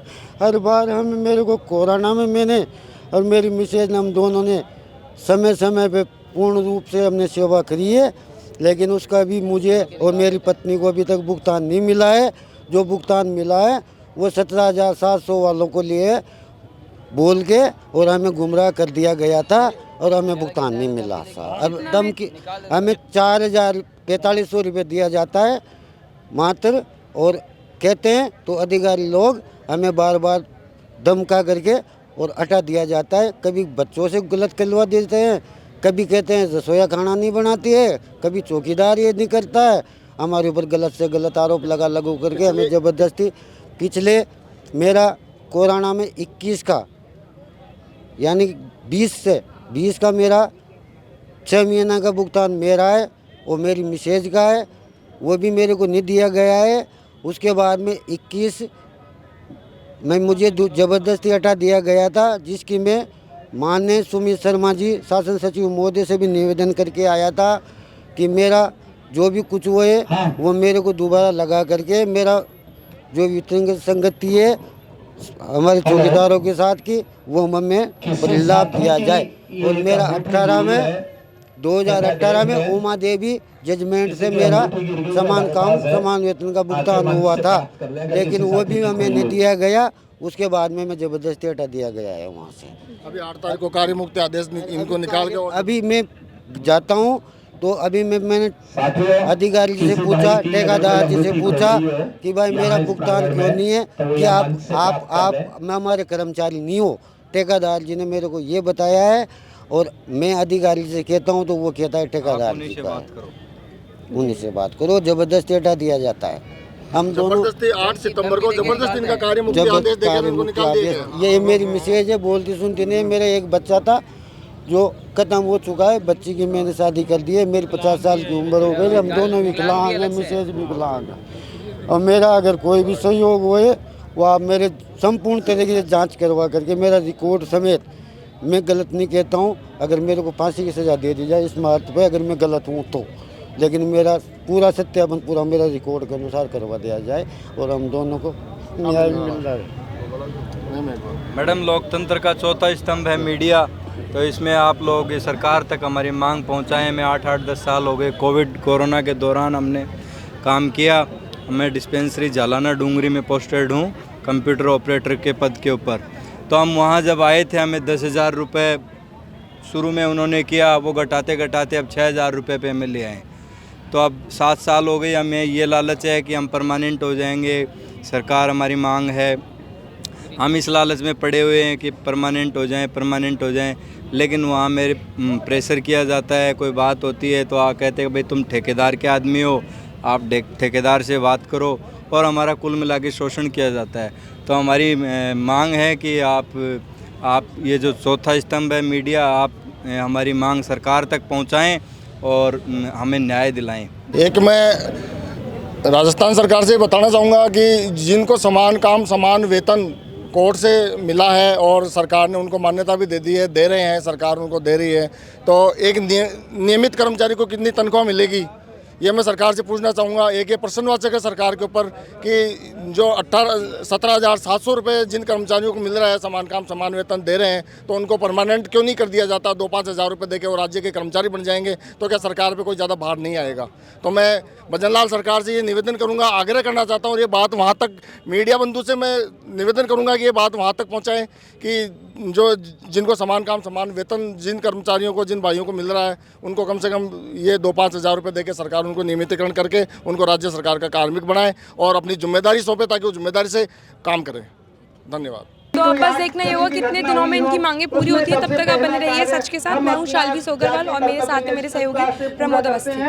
हर बार मेरे को कोरोना में मैंने और मेरी मिसेज ने, हम दोनों ने समय समय पे पूर्ण रूप से हमने सेवा करी है, लेकिन उसका भी मुझे और मेरी पत्नी को अभी तक भुगतान नहीं मिला है। जो भुगतान मिला है वो 17,700 वालों को लिए बोल के और हमें गुमराह कर दिया गया था और हमें भुगतान नहीं मिला था। अब दम की हमें 4,445 रुपये दिया जाता है मात्र, और कहते हैं तो अधिकारी लोग हमें बार बार धमका करके और हटा दिया जाता है। कभी बच्चों से गलत करवा देते हैं, कभी कहते हैं रसोया खाना नहीं बनाती है, कभी चौकीदार ये नहीं करता है। हमारे ऊपर गलत से गलत आरोप लागू करके हमें ज़बरदस्ती, पिछले मेरा कोरोना में 21 का यानी 20 का मेरा 6 महीना का भुगतान मेरा है और मेरी मिसेज का है, वो भी मेरे को नहीं दिया गया है। उसके बाद में 21 में मुझे ज़बरदस्ती हटा दिया गया था, जिसकी मैं माननीय सुमित शर्मा जी शासन सचिव महोदय से भी निवेदन करके आया था कि मेरा जो भी कुछ वो है वो मेरे को दोबारा लगा करके मेरा जो वितरण संगति है हमारे चौकीदारों के साथ की वो हमें लाभ दिया जाए। और मेरा 2018 में उमा देवी जजमेंट से मेरा समान काम समान वेतन का भुगतान हुआ था, लेकिन वो भी हमें नहीं दिया गया। उसके बाद में मैं ज़बरदस्ती हटा दिया गया है वहाँ से। अभी 8 तारीख को कार्य मुक्ति आदेश इनको निकाल के अभी मैं जाता हूँ तो अभी मैंने अधिकारी जी से पूछा, ठेकेदार जी से पूछा कि भाई मेरा भुगतान क्यों नहीं है, कि आप मैं हमारे कर्मचारी नहीं हो। ठेकेदार जी ने मेरे को ये बताया है और मैं अधिकारी से कहता हूँ तो वो कहता है ठेकेदार जी का, उन्हीं से बात करो। ज़बरदस्ती हटा दिया जाता है। हम दोनों 8 सितंबर को ज़बरदस्ती इनका कार्य मुक्ति आदेश देकर इनको निकाल दिया गया। ये मेरी मिसेज है, बोलती सुनती नहीं। मेरा एक बच्चा था जो खत्म हो चुका है, बच्ची की मैंने शादी कर दी है। मेरी 50 साल की उम्र हो गई, हम दोनों विकलांग हैं, मिसेज विकलांग है। और मेरा अगर कोई भी सहयोग होए वो आप मेरे संपूर्ण तरीके से जांच करवा करके मेरा रिकॉर्ड समेत, मैं गलत नहीं कहता हूँ, अगर मेरे को फांसी की सज़ा दे दी जाए इस मार्ग पे, अगर मैं गलत हूँ तो, लेकिन मेरा पूरा सत्यापन पूरा मेरा रिकॉर्ड के अनुसार करवा दिया जाए और हम दोनों को न्याय मिल रहा है। मैडम, लोकतंत्र का चौथा स्तंभ है मीडिया, तो इसमें आप लोग सरकार तक हमारी मांग पहुंचाएं। मैं 8-10 साल हो गए कोरोना के दौरान हमने काम किया। मैं डिस्पेंसरी झालाना डूंगरी में पोस्टेड हूं, कंप्यूटर ऑपरेटर के पद के ऊपर। तो हम वहां जब आए थे हमें 10,000 रुपये शुरू में उन्होंने किया, वो घटाते घटाते अब 6,000 रुपये पे हमें ले आए। तो अब 7 साल हो गए, हमें ये लालच है कि हम परमानेंट हो जाएंगे, सरकार हमारी मांग है, हम इस लालच में पड़े हुए हैं कि परमानेंट हो जाएं। लेकिन वहाँ मेरे प्रेशर किया जाता है, कोई बात होती है तो कहते हैं भाई तुम ठेकेदार के आदमी हो, आप ठेकेदार से बात करो, और हमारा कुल मिला के शोषण किया जाता है। तो हमारी मांग है कि आप ये जो चौथा स्तंभ है मीडिया, आप हमारी मांग सरकार तक पहुँचाएँ और हमें न्याय दिलाएँ। एक मैं राजस्थान सरकार से बताना चाहूँगा कि जिनको समान काम समान वेतन कोर्ट से मिला है और सरकार ने उनको मान्यता भी दे रहे हैं, सरकार उनको दे रही है, तो एक नियमित कर्मचारी को कितनी तनख्वाह मिलेगी ये मैं सरकार से पूछना चाहूँगा। एक ये प्रश्नवाचक है सरकार के ऊपर कि जो 17,700 रुपये जिन कर्मचारियों को मिल रहा है, समान काम समान वेतन दे रहे हैं, तो उनको परमानेंट क्यों नहीं कर दिया जाता? 2-5 हज़ार रुपये देके वो राज्य के कर्मचारी बन जाएंगे तो क्या सरकार पे कोई ज़्यादा भार नहीं आएगा? तो मैं भजन लाल सरकार से ये निवेदन करूँगा, आग्रह करना चाहता हूँ, ये बात वहाँ तक मीडिया बंधु से मैं निवेदन करूँगा कि ये बात वहाँ तक पहुँचाएँ कि जो जिनको समान काम समान वेतन जिन कर्मचारियों को, जिन भाइयों को मिल रहा है, उनको कम से कम ये 2-5 हज़ार रुपये देकर सरकार उनको नियमितीकरण करके उनको राज्य सरकार का कार्मिक बनाए और अपनी जिम्मेदारी सौंपे ताकि वो जिम्मेदारी से काम करें। धन्यवाद। तो अब बस देखना ये होगा कितने दिनों में इनकी मांगे पूरी होती है। तब तक आप बने रहिए सच के साथ। मैं हूँ शाल्वी सोगरवाल और मेरे साथ है मेरे सहयोगी प्रमोद अवस्थी।